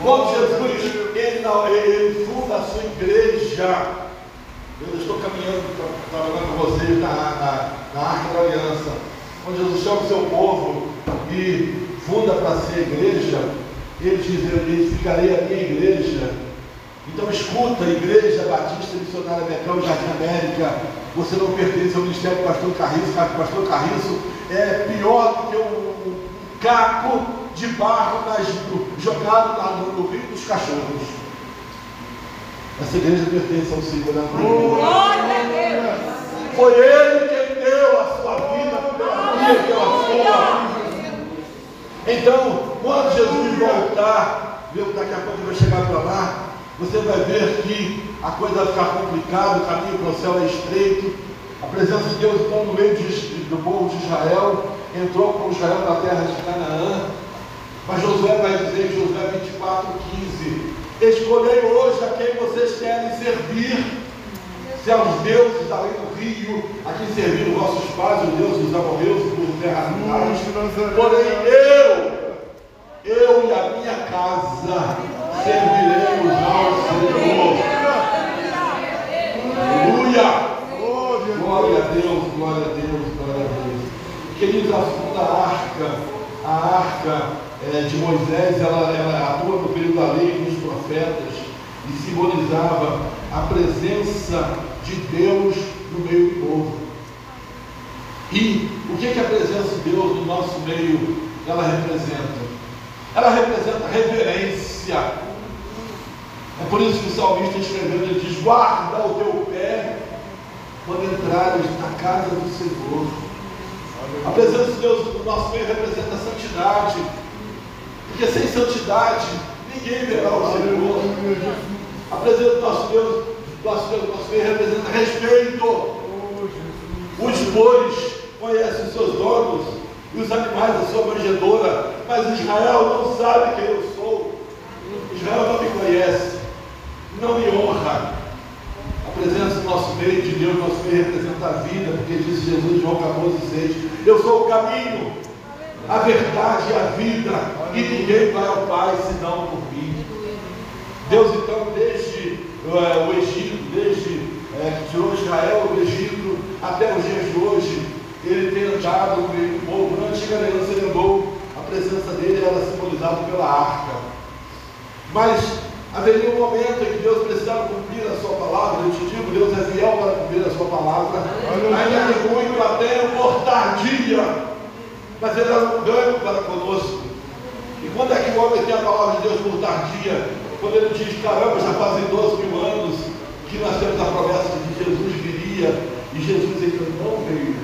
[SPEAKER 2] Quando Jesus ele funda a sua igreja, eu estou caminhando, trabalhando com vocês na Arca da Aliança, onde Jesus chama o seu povo e funda para ser igreja. Ele diz: eu edificarei a minha igreja. Então escuta, Igreja Batista Missionária Becão, Jardim América, você não pertence ao ministério do pastor Carriço. O pastor Carriço é pior do que um caco de barro jogado no rio dos cachorros. Essa igreja pertence ao Senhor da glória. Foi Ele quem deu a sua vida pela sua. Então, quando Jesus voltar, daqui a pouco vai chegar para lá, você vai ver que a coisa vai ficar complicada, o caminho para o céu é estreito. A presença de Deus está no meio de do povo de Israel, entrou com Israel na terra de Canaã. Mas Josué vai dizer em Josué 24:15: escolhei hoje a quem vocês querem servir, se aos deuses além do rio, a quem serviram vossos pais, os deuses dos amorreus por terra atrás. Porém eu e a minha casa serviremos ao Senhor. Aleluia! Glória a Deus, glória a Deus, glória a Deus. Queridos, a segunda arca de Moisés, ela atua no período da lei dos profetas e simbolizava a presença de Deus no meio do povo. E o que a presença de Deus no nosso meio ela representa? Ela representa reverência. É por isso que o salmista escrevendo, ele diz: guarda o teu pé quando entrares na casa do Senhor. A presença de Deus no nosso meio representa a santidade, porque sem santidade ninguém verá o Senhor. A presença do nosso Deus no nosso meio representa respeito. Os bois conhecem os seus donos e os animais a sua manjedoura, mas Israel não sabe quem eu sou. Israel não me conhece, não me honra. A presença do nosso meio de Deus, nosso meio representa a vida, porque disse Jesus em João 14:6: eu sou o caminho, a verdade e a vida, e ninguém vai ao Pai senão por mim. Deus então, desde o Egito, desde que tirou Israel do Egito até os dias de hoje, ele tem andado no meio do povo. Na antiga aliança ele andou, a presença dele era simbolizada pela arca. Mas haveria um momento em que Deus precisava cumprir a sua palavra. Eu te digo, Deus é fiel para cumprir a sua palavra, ainda que muito até por tardia, mas ele era um ganho para conosco. E quando é que o homem tem a palavra de Deus por tardia? Quando ele diz: caramba, já fazem 12.000 anos que nós temos a promessa de que Jesus viria, e Jesus ainda não veio.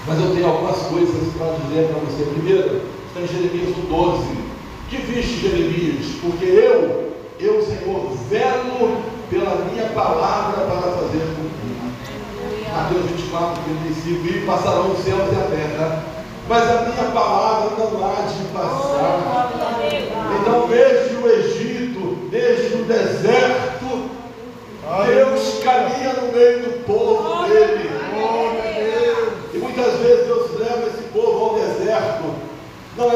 [SPEAKER 2] Mas eu tenho algumas coisas para dizer para você. Primeiro, está em Jeremias 1:12. Que viste, Jeremias? Porque eu, Senhor, velo pela minha palavra para fazer cumprir. Mateus 24:35. E passarão os céus e a terra, mas a minha palavra não há de passar. Então, desde o Egito, desde o deserto, Deus caminha no meio do povo dele. E muitas vezes Deus leva esse povo ao deserto. Não é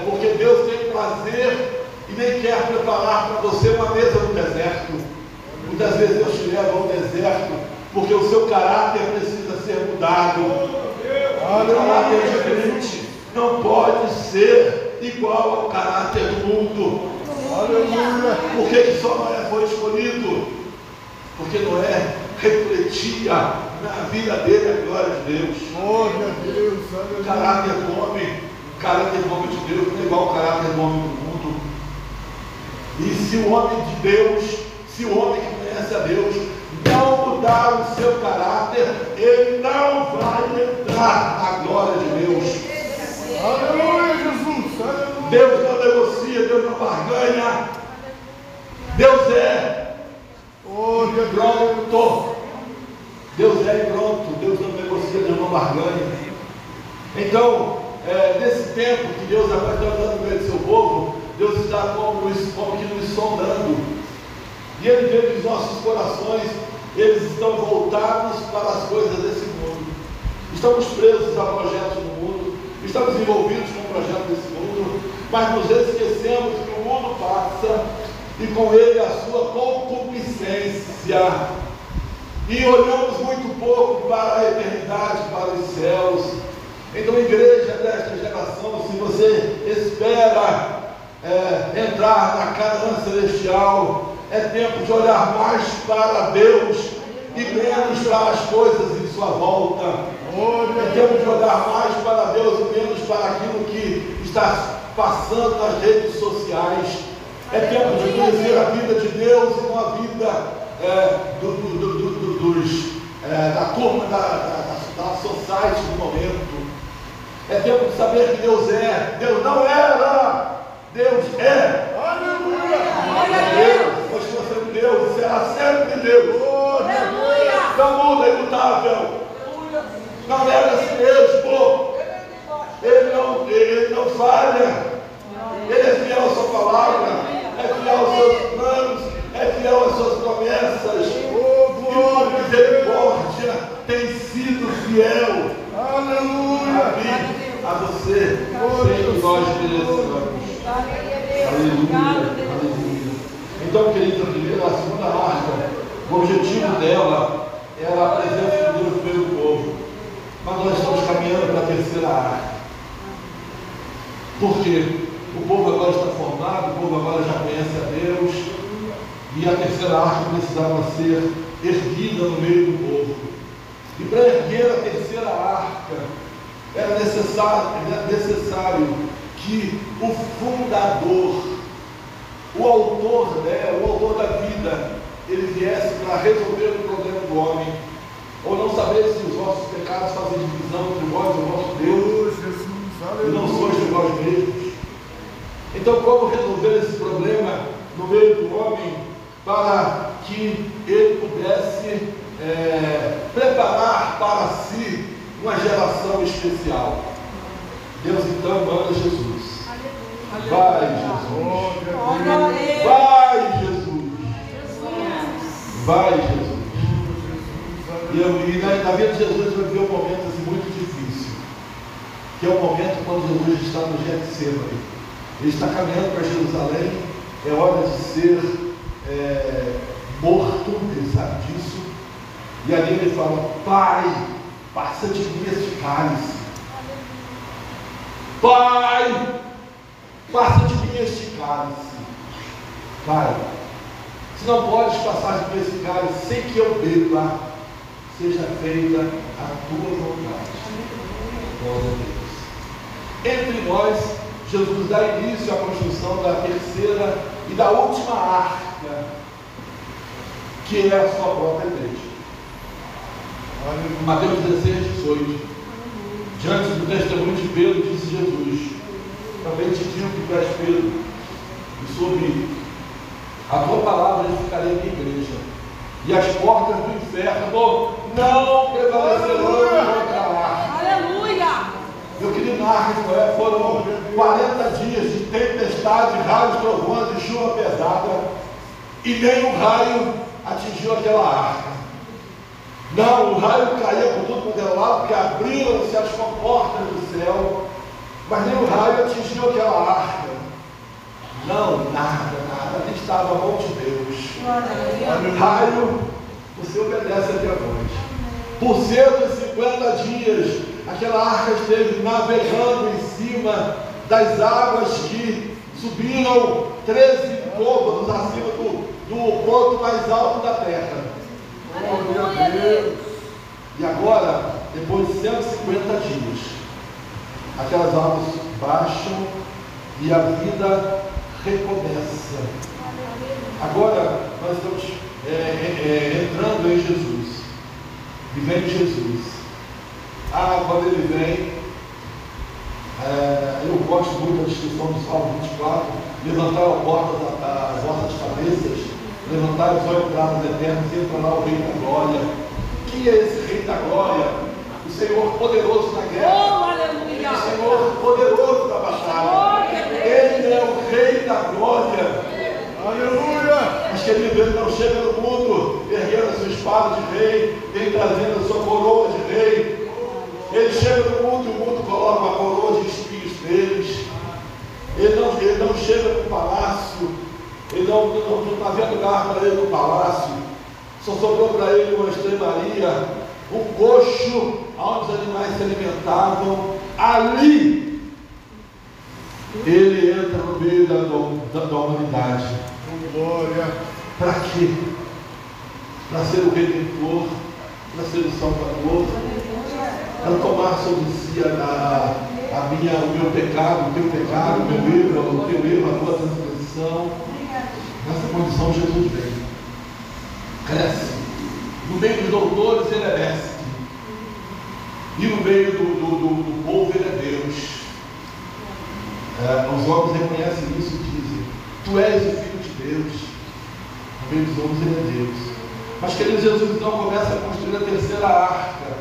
[SPEAKER 2] porque Deus tem prazer e nem quer preparar para você uma mesa no deserto. Muitas vezes Deus te leva ao deserto porque o seu caráter precisa ser mudado. O caráter diferente não pode ser igual ao caráter do mundo. Por que só Noé foi escolhido? Porque Noé refletia na vida dele a glória de Deus. O caráter do homem de Deus não é igual ao caráter do homem do mundo. E se o homem de Deus, se o homem que conhece a Deus não mudar o seu caráter, ele não vai entrar na glória de Deus. Aleluia, Jesus! Aleluia. Deus não negocia, Deus não barganha. Deus é pronto. Deus é pronto. Deus não negocia, Deus não barganha. Então, nesse tempo que Deus agora está andando no meio do seu povo, Deus está como que nos sondando. E Ele vê que os nossos corações, eles estão voltados para as coisas desse mundo. Estamos presos a projetos do mundo, estamos envolvidos com o projeto desse mundo, mas nos esquecemos que o mundo passa e com ele a sua concupiscência. E olhamos muito pouco para a eternidade, para os céus. Então, igreja desta geração, se você espera entrar na Canaã celestial, é tempo de olhar mais para Deus e menos para as coisas em sua volta. É tempo de olhar mais para Deus e menos para aquilo que está passando nas redes sociais. É tempo de conhecer a vida de Deus e não a vida da turma da society do momento. É tempo de saber que Deus é. Deus não era, Deus é. Aleluia! Deus continua sendo Deus, será sempre Deus. Aleluia!
[SPEAKER 4] não muda, é imutável, não nega a si mesmo, ele não falha, ele é fiel à sua palavra, é fiel aos seus planos, é fiel às suas promessas, e por misericórdia tem sido fiel.
[SPEAKER 2] Aleluia!
[SPEAKER 4] A mim, a você, sem que nós mereçamos. Aleluia, aleluia. Então, queridos, a segunda arca, o objetivo dela era a presença de Deus no meio do povo. Mas nós estamos caminhando para a terceira arca. Por quê? O povo agora está formado, o povo agora já conhece a Deus, e a terceira arca precisava ser erguida no meio do povo. E para erguer a terceira arca, era necessário que o fundador, o autor dela, o autor da vida, ele viesse para resolver o problema do homem, ou não saber se os vossos pecados fazem divisão entre vós e o vosso Deus, e não sois de vós mesmos. Então, como resolver esse problema no meio do homem, para que ele pudesse preparar para si uma geração especial? Deus então manda Jesus. Vai, Jesus. Vai, Jesus. Vai, Jesus. E na vida de Jesus vai ver um momento assim, muito difícil, que é o momento quando Jesus está no Getsêmani. Ele está caminhando para Jerusalém, é hora de ser morto, ele sabe disso, e ali ele fala: Pai, passa de mim este cálice. Pai, passa de mim este cálice. Pai, se não podes passar de mim este cálice sem que eu beba, seja feita a tua vontade. Glória a Deus. Entre nós, Jesus dá início à construção da terceira e da última arca, que é a sua própria igreja. Mateus 16, 18. Diante do testemunho de Pedro, disse Jesus: também te digo que tu és Pedro, e sobre a tua palavra edificarei a minha igreja, e as portas do inferno não prevalecerão contra ela.
[SPEAKER 3] Aleluia!
[SPEAKER 4] Meu querido, na arca de Noé foram 40 dias de tempestade, raios, trovões e chuva pesada, e nenhum raio atingiu aquela arca. Não, o raio caía por tudo quanto era lado, porque abriram-se as comportas do céu, mas nem o raio atingiu aquela arca. Não, nada, ali estava a mão de Deus. Raio, você obedece a minha voz. Por 150 dias, aquela arca esteve navegando em cima das águas que subiram 13 côvados acima do ponto mais alto da terra.
[SPEAKER 3] Aleluia, Deus.
[SPEAKER 4] E agora, depois de 150 dias, aquelas águas baixam e a vida recomeça. Agora nós estamos entrando em Jesus. E vem Jesus. Quando ele vem, eu gosto muito da descrição do Salmo 24: levantaram as vossas cabeças, levantaram os olhos para as eternas, e entra lá o Rei da Glória. Quem é esse Rei da Glória? O Senhor poderoso na guerra.
[SPEAKER 3] Oh, aleluia!
[SPEAKER 4] O Senhor poderoso na batalha. Ele é o Rei da Glória.
[SPEAKER 2] Aleluia!
[SPEAKER 4] Mas querido, ele não chega no mundo erguendo a sua espada de rei, nem trazendo a sua coroa de rei. Ele chega no mundo e o mundo coloca uma coroa de espinhos neles. Ele não chega no palácio, ele não está vendo lugar para ele no palácio. Só sobrou para ele uma estrebaria, um coxo onde os animais se alimentavam. Ali ele entra no meio da humanidade.
[SPEAKER 2] Glória.
[SPEAKER 4] Para quê? Para ser o Redentor, para ser o Salvador, para tomar sobre si o meu pecado, o teu pecado, o meu erro, o teu erro, a tua transgressão. Nessa condição Jesus vem, cresce. No meio dos doutores ele é mestre, e no meio do povo ele é Deus. Os homens reconhecem isso e dizem: tu és o Filho de Deus. No meio dos homens ele é Deus. Mas, querido, Jesus então começa a construir a terceira arca.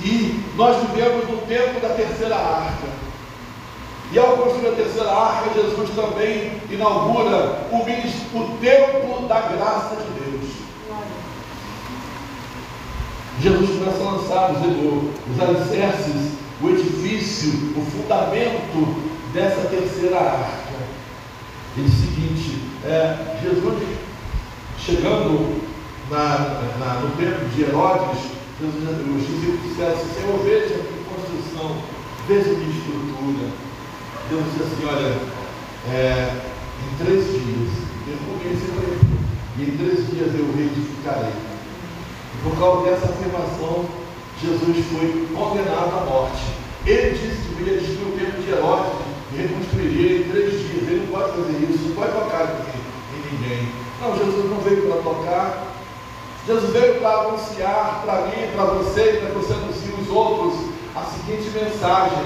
[SPEAKER 4] E nós vivemos no tempo da terceira arca. E ao construir a terceira arca, Jesus também inaugura o templo da graça de Deus. Jesus começa a lançar os alicerces, o edifício, o fundamento dessa terceira arca. Ele diz o seguinte, Jesus chegando no tempo de Herodes, os discípulos disseram assim: Senhor, veja que construção, veja que estrutura. Deus disse assim: olha, em 3 dias, e em 3 dias eu reedificarei. E por causa dessa afirmação, Jesus foi condenado à morte. Ele disse que ia destruir o templo de Herodes e reconstruiria em 3 dias. Ele não pode fazer isso, não pode tocar em ninguém. Não, Jesus não veio para tocar. Jesus veio para anunciar para mim, para você, para que você anuncie os outros, a seguinte mensagem: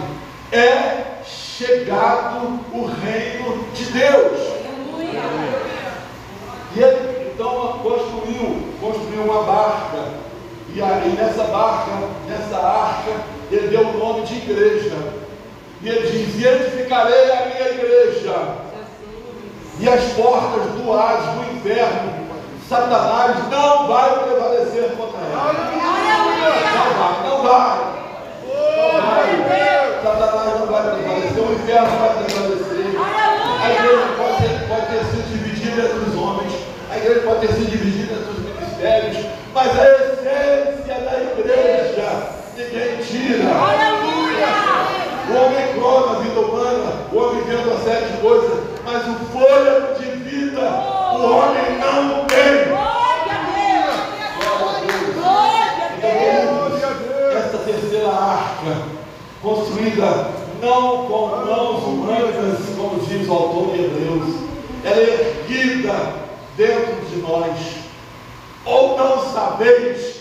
[SPEAKER 4] é chegado o reino de Deus. E ele então construiu uma barca, e aí nessa barca, nessa arca, ele deu o nome de igreja, e ele diz: e edificarei a minha igreja, e as portas do Hades, do inferno, Satanás não vai prevalecer contra ela. Não vai. Satanás não vai prevalecer, o inferno não vai prevalecer. A igreja pode ter sido dividida entre os homens, a igreja pode ter sido dividida entre os ministérios, mas a essência da igreja ninguém tira. O homem crona a vida humana, o homem inventa uma série de coisas, mas o fôlego de vida o homem não tem. Essa terceira arca, construída não com mãos humanas, como diz o autor de Hebreus, ela é erguida dentro de nós. Ou não sabeis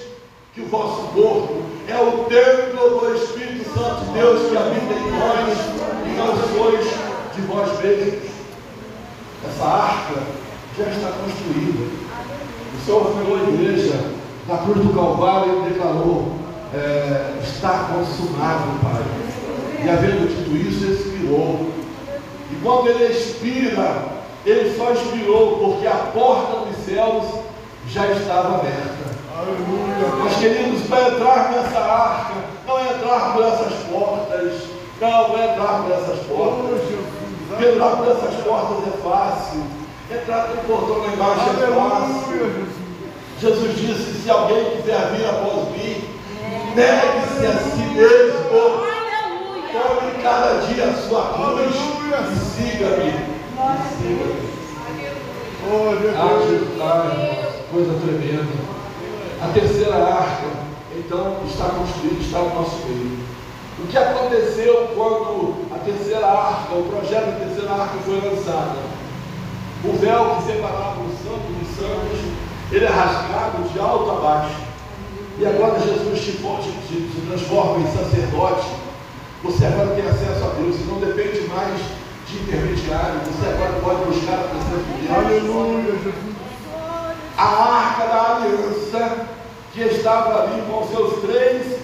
[SPEAKER 4] que o vosso corpo é o templo do Espírito Santo de Deus que habita em nós, e não sois de vós mesmos? Essa arca já está construída. O Senhor falou à igreja na cruz do Calvário e declarou: está consumado, Pai. E havendo dito isso, expirou. E quando ele expira, ele só expirou porque a porta dos céus já estava aberta. Mas, queridos, para entrar nessa arca, não é entrar por essas portas, não é entrar por essas portas. Entrar por essas portas é fácil, entrar pelo portão lá embaixo é fácil. Jesus disse: se alguém quiser vir após mim, negue-se a si mesmo, tome cada dia a sua cruz e siga-me. Coisa tremenda. A terceira arca, então, está construída, está no nosso meio. O que aconteceu quando a terceira arca, o projeto da terceira arca foi lançado? O véu que separava o santo dos santos, ele é rasgado de alto a baixo. E agora Jesus se transforma em sacerdote. Você agora tem acesso a Deus, você não depende mais de intermediário, você agora pode buscar a presença de Deus. Aleluia, Jesus. A arca da aliança, que estava ali com seus 3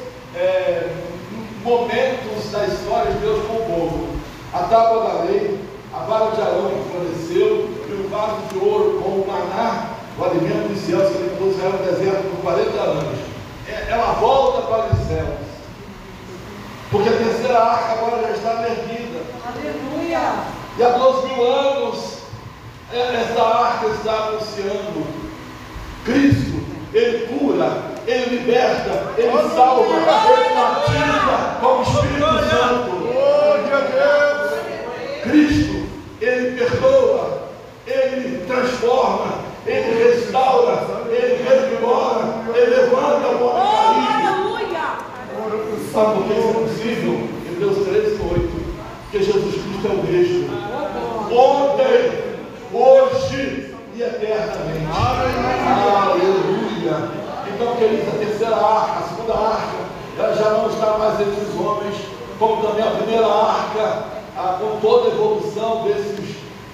[SPEAKER 4] momentos da história de Deus com o povo: a tábua da lei, a vara de Arão que floresceu, e o vaso de ouro com o maná, o alimento dos céus, que ele pôs Israel no deserto por 40 anos. Ela volta para os céus, porque a terceira arca agora já está erguida. Aleluia! E há 2000 anos essa arca está anunciando Cristo. Ele cura, ele liberta, ele salva, ele batiza com o Espírito Santo. Cristo, ele perdoa, ele transforma, ele restaura, ele revigora, ele levanta o homem caído. Sabe por que isso é possível? Hebreus 13:8. Porque Jesus Cristo é o mesmo, ontem, hoje e eternamente. Aleluia. Então, queridos, a terceira arca, a segunda arca, ela já não está mais entre os homens, como também a primeira arca, com toda a evolução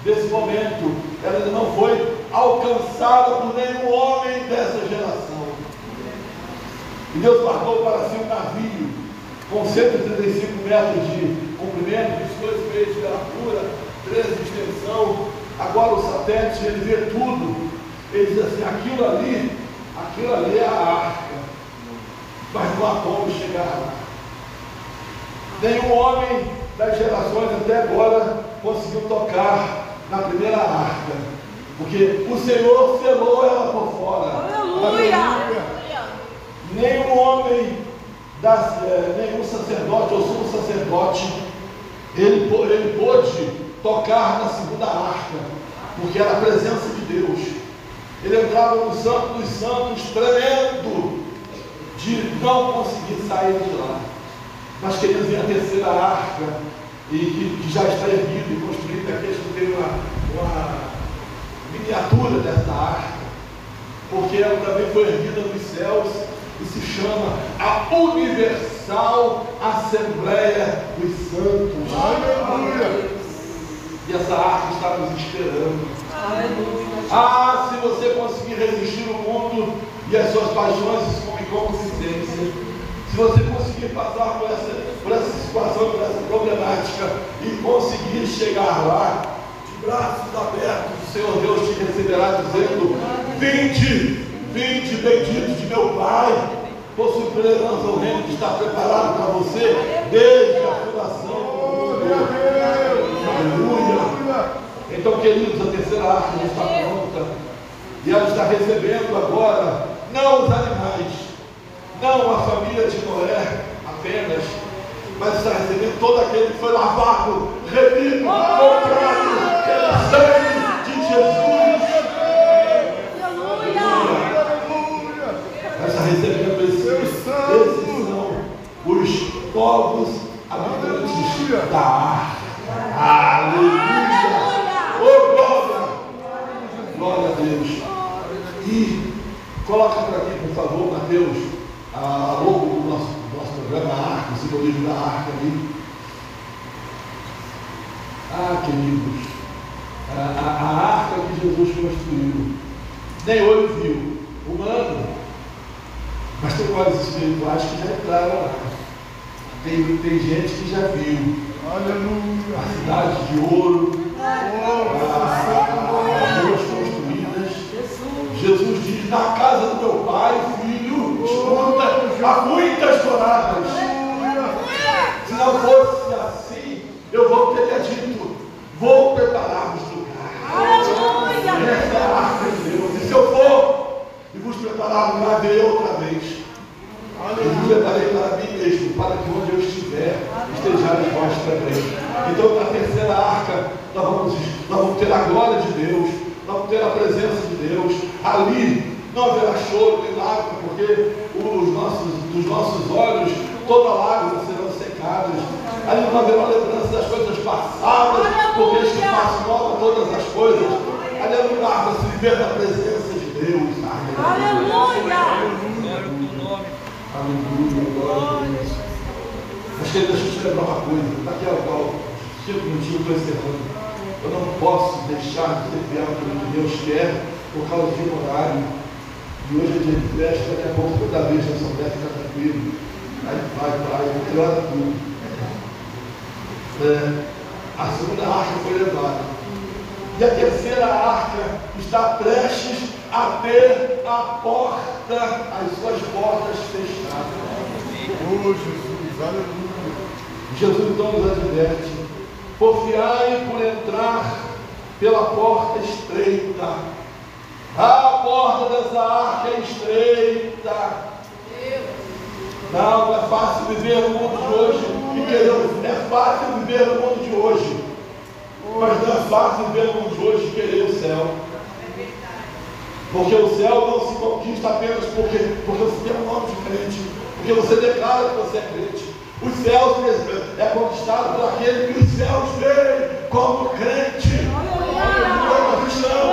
[SPEAKER 4] desse momento, ela ainda não foi alcançada por nenhum homem dessa geração. E Deus guardou para si um navio com 135 metros de comprimento, 22 metros de largura, 13 de extensão. Agora o satélite, ele vê tudo. Ele diz assim, aquilo ali é a arca. Mas não há como chegar lá. Nenhum homem das gerações até agora conseguiu tocar na primeira arca, porque o Senhor selou ela por fora.
[SPEAKER 3] Aleluia!
[SPEAKER 4] Nenhum homem, nenhum sacerdote ou sumo sacerdote, ele pôde tocar na segunda arca, porque era a presença de Deus. Ele entrava no Santo dos Santos tremendo de não conseguir sair de lá. Mas queria ver a terceira arca, que já está erguida e construída. Aqui a gente tem uma miniatura dessa arca, porque ela também foi erguida nos céus e se chama a Universal Assembleia dos Santos. Aleluia! E essa arca está nos esperando. Aleluia! Ah, se você conseguir resistir o mundo e as suas paixões e concupiscência, se você conseguir passar por essa situação, por essa problemática e conseguir chegar lá, de braços abertos, o Senhor Deus te receberá dizendo: vinde, benditos de meu Pai, possui por herança o reino que está preparado para você desde a fundação do mundo. Aleluia! Então, queridos, a terceira arca já está pronta e ela está recebendo agora, não os animais, não a família de Noé apenas, mas está recebendo todo aquele que foi lavado, remido, comprado pelo sangue de Jesus. Aleluia! Está recebendo esses são os povos habitantes da arca. Aleluia! Oh, glória! Glória a Deus! E coloca para aqui, por favor, Mateus, a logo do nosso programa, a arca, o simbolismo da arca ali. Ah, queridos, a arca que Jesus construiu, nem olho viu, humano, mas tem olhos espirituais que já entraram lá. Tem gente que já viu. Aleluia! A cidade de ouro, as ruas construídas. Jesus diz: na casa do meu pai, filho, escuta, há muitas moradas. Se não fosse assim, eu vou ter dito: vou preparar os lugares. Essa é a arca de Deus. E se eu for e vos preparar um lugar, virei outra vez. Eu vos preparei para mim mesmo, para que onde eu estiver, estejais vós também. Então, na terceira arca, nós vamos ter a glória de Deus, nós vamos ter a presença de Deus. Ali não haverá choro nem lágrima, porque dos nossos olhos toda lágrima serão secadas. Ali não haverá lembrança das coisas passadas, porque este faz nova todas as coisas. Ali é lugar para se viver na presença de Deus.
[SPEAKER 3] Aleluia!
[SPEAKER 4] Aleluia, glória a Deus. Mas querido, deixa eu te lembrar uma coisa. Daqui a pouco, 5 minutinhos, eu estou encerrando. Eu não posso deixar de ser fiel àquilo que Deus quer por causa de um horário. E hoje é dia de festa, daqui a pouco toda vez que eu souber, fica tranquilo. Aí vai, melhora tudo. A segunda arca foi levada. E a terceira arca está prestes a ter a porta, as suas portas fechadas. Oh, Jesus, aleluia. Jesus então nos adverte: porfiai por entrar pela porta estreita. A porta dessa arca é estreita. Não é fácil viver no mundo de hoje. É fácil viver no mundo de hoje, mas não é fácil viver no mundo de hoje e querer o céu. Porque o céu não se conquista apenas porque você tem um nome de crente, porque você declara que você é crente. Os céus é conquistado por aquele que os céus veem como crente, como cristão.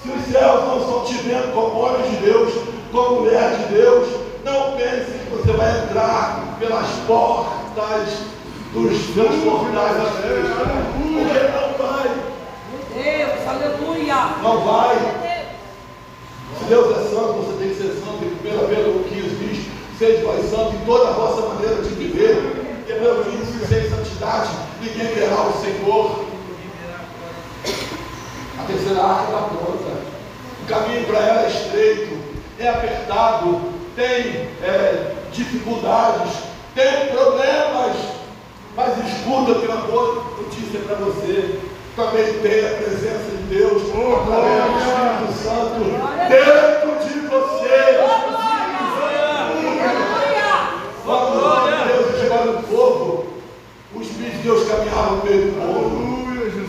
[SPEAKER 4] Se os céus não estão te vendo como homem de Deus, como mulher de Deus, não pense que você vai entrar pelas portas dos portais da Deus, porque não vai.
[SPEAKER 3] Deus, aleluia!
[SPEAKER 4] Não vai. sede vós santos em toda a vossa maneira de viver. E Hebreus diz, sem santidade, ninguém verá o Senhor. A terceira arca está pronta. O caminho para ela é estreito, é apertado, tem dificuldades, tem problemas. Mas escuta que uma boa notícia para você. Também tem a presença de Deus, através do Espírito Santo, dentro de você. Quando Deus escolhe o povo, o Espírito de Deus caminhava no meio do povo.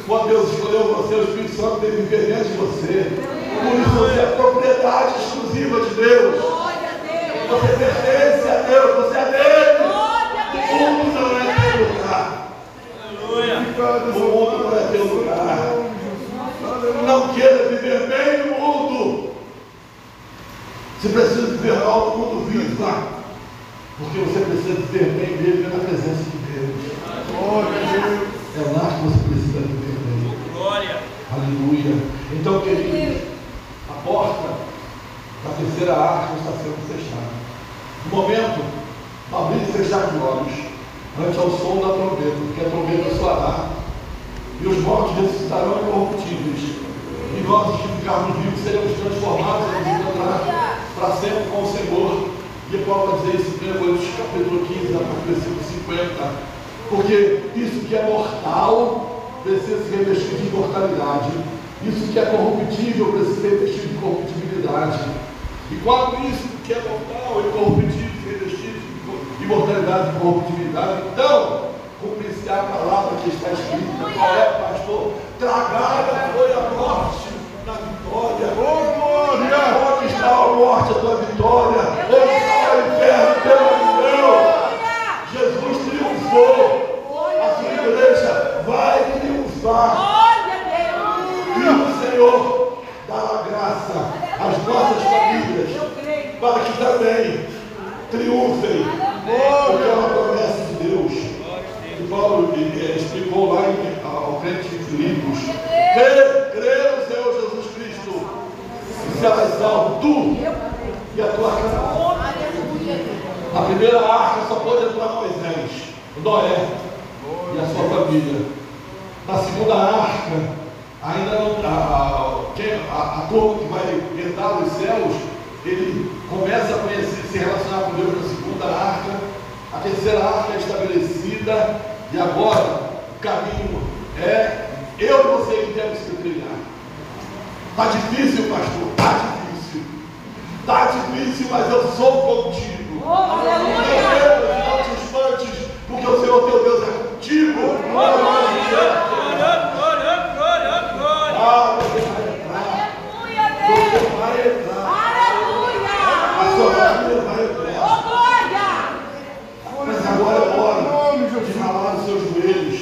[SPEAKER 4] Quando Deus escolheu você, o Espírito Santo deve viver dentro de você. Por isso você é propriedade exclusiva de Deus. Você pertence a Deus, você é dele. O mundo não é teu lugar. O mundo não é teu lugar. Não queira viver bem no mundo. Se precisa viver mal no mundo, viva. Porque você precisa viver bem dele na presença de Deus. É lá que você precisa viver bem.
[SPEAKER 5] Glória.
[SPEAKER 4] Aleluia. Então, queridos, a porta da terceira arca está sendo fechada. No momento, abrir e fechar de olhos, ante ao som da trombeta, porque a trombeta soará, e os mortos ressuscitarão incorruptíveis, e nós que ficarmos vivos seremos transformados e nos encontrar para sempre com o Senhor. E Paulo vai dizer isso em 1 Coríntios capítulo 15, versículo 50, porque isso que é mortal precisa se revestir de imortalidade, isso que é corruptível precisa se revestir de corruptibilidade, e quando isso que é mortal e corruptível se revestir de imortalidade e corruptibilidade, então cumprir-se a palavra que está escrita. Qual é, pastor? Tragada foi a morte na vitória. Onde está a morte, a tua vitória? Onde está o inferno, teu Deus? Jesus triunfou. A sua igreja vai triunfar. E o Senhor dará graça às nossas famílias para que também triunfem, porque é uma promessa de Deus. E Paulo explicou lá ao crente de Filipos: crê no Senhor Jesus Cristo e serás salvo, tu e a tua casa. A primeira arca só pôde entrar Moisés, Noé e a sua família. Na segunda arca, ainda não, a turma que vai entrar nos céus, ele começa a conhecer, se relacionar com Deus na segunda arca. A terceira arca é estabelecida, e agora o caminho é eu e você que temos que trilhar. Está difícil, pastor? Está difícil. Está difícil, mas eu sou contigo. Não te espantes, porque o Senhor teu Deus é contigo. Você vai entrar. A sua família vai entrar. Mas agora é hora de ralar os seus joelhos.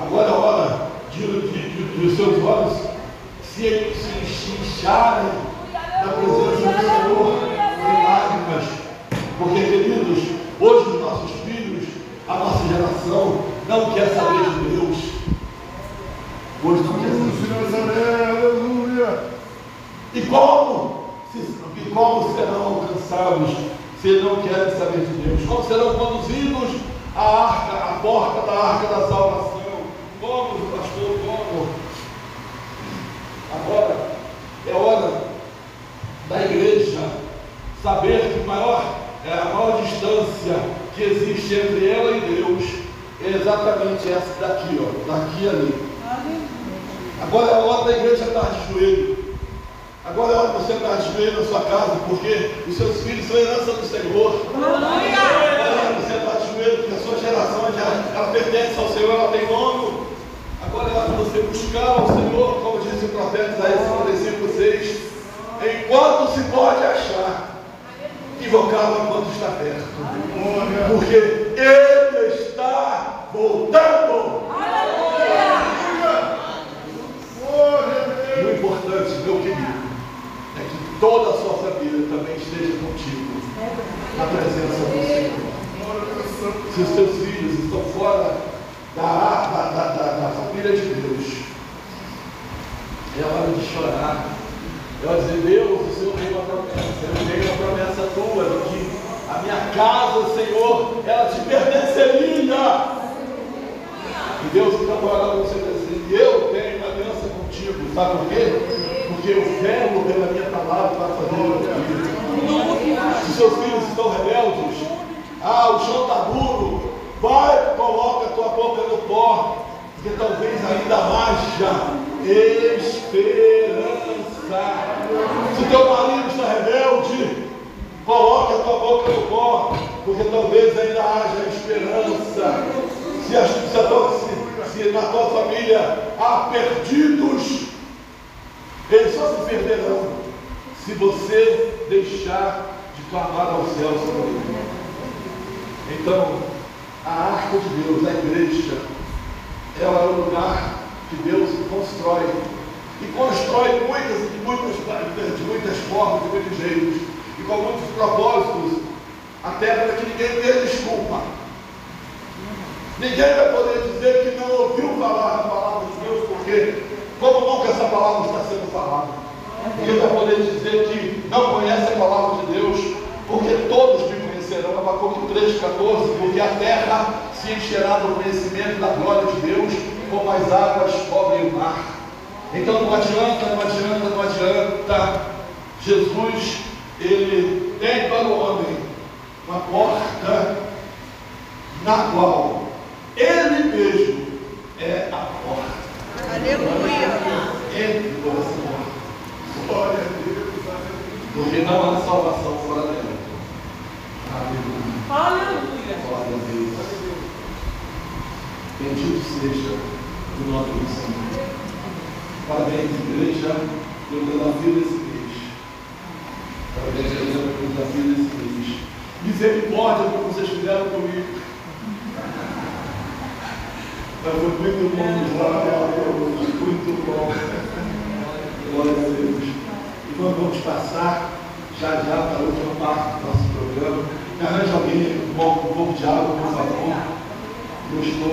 [SPEAKER 4] Agora é hora de os seus olhos se incharem na presença do Senhor em lágrimas. Porque, queridos, hoje os nossos filhos, a nossa geração, não quer saber de Deus. Hoje não quer saber de Deus. E como serão alcançados se não querem saber de Deus? Como serão conduzidos à porta da arca da salvação? Como, pastor? Como? Agora é hora da igreja saber que a maior distância que existe entre ela e Deus é exatamente essa daqui, ó, daqui e ali. Agora é a hora da igreja estar de joelho. Agora é hora de você estar de joelho na sua casa, porque os seus filhos são herança do Senhor. Agora é hora de você estar de joelho, porque a sua geração ela pertence ao Senhor, ela tem nome. Agora é hora de você buscar ao Senhor, como disse o profeta Isaías 55:6, enquanto se pode achar, invocá-lo enquanto está perto, porque Ele está voltando. E o importante, meu querido, é que toda a sua família também esteja contigo na presença do Senhor. Se os teus filhos estão fora da família de Deus, é hora de chorar, é hora de dizer: Deus, o Senhor tem uma promessa, eu tenho uma promessa tua, de que a minha Senhor, ela te pertenceria. E Deus então vai lá você assim: eu tenho uma aliança contigo. Sabe por quê? Porque eu velo pela minha palavra para fazer o meu filho. Se seus filhos estão rebeldes, o chão está duro, vai, coloca a tua boca no pó, porque talvez ainda haja esperança. Se teu marido está rebelde, coloca a tua boca no pó, porque talvez ainda haja esperança. Se na tua família há perdidos, eles só se perderão se você deixar de clamar ao céu sobre ele. Então, a arca de Deus, a igreja, ela é o lugar que Deus constrói. E constrói de muitas formas, de muitos jeitos, e com muitos propósitos, até para que ninguém tenha desculpa. Ninguém vai poder dizer que não ouviu falar da palavra de Deus, porque como nunca essa palavra está sendo falada. Ninguém vai poder dizer que não conhece a palavra de Deus, porque todos me conhecerão. Abacuque 3,14, porque a terra se encherá do conhecimento da glória de Deus, como as águas cobrem o mar. Então não adianta. Jesus, ele tem para o homem uma porta na qual ele mesmo é a porta.
[SPEAKER 3] Aleluia.
[SPEAKER 4] Entre por essa porta. Glória a Deus. Porque não há salvação fora dela.
[SPEAKER 3] Aleluia.
[SPEAKER 4] Glória a Deus. Bendito seja o nome do Senhor. Parabéns, igreja, pelo desafio desse mês. Parabéns, igreja, pelo desafio desse mês. Misericórdia do que vocês fizeram comigo. Mas foi muito bom, glória a Deus, muito bom. Glória a Deus. E nós vamos passar já para a última parte do nosso programa. Me arranja alguém com um pouco de água, por favor. Eu estou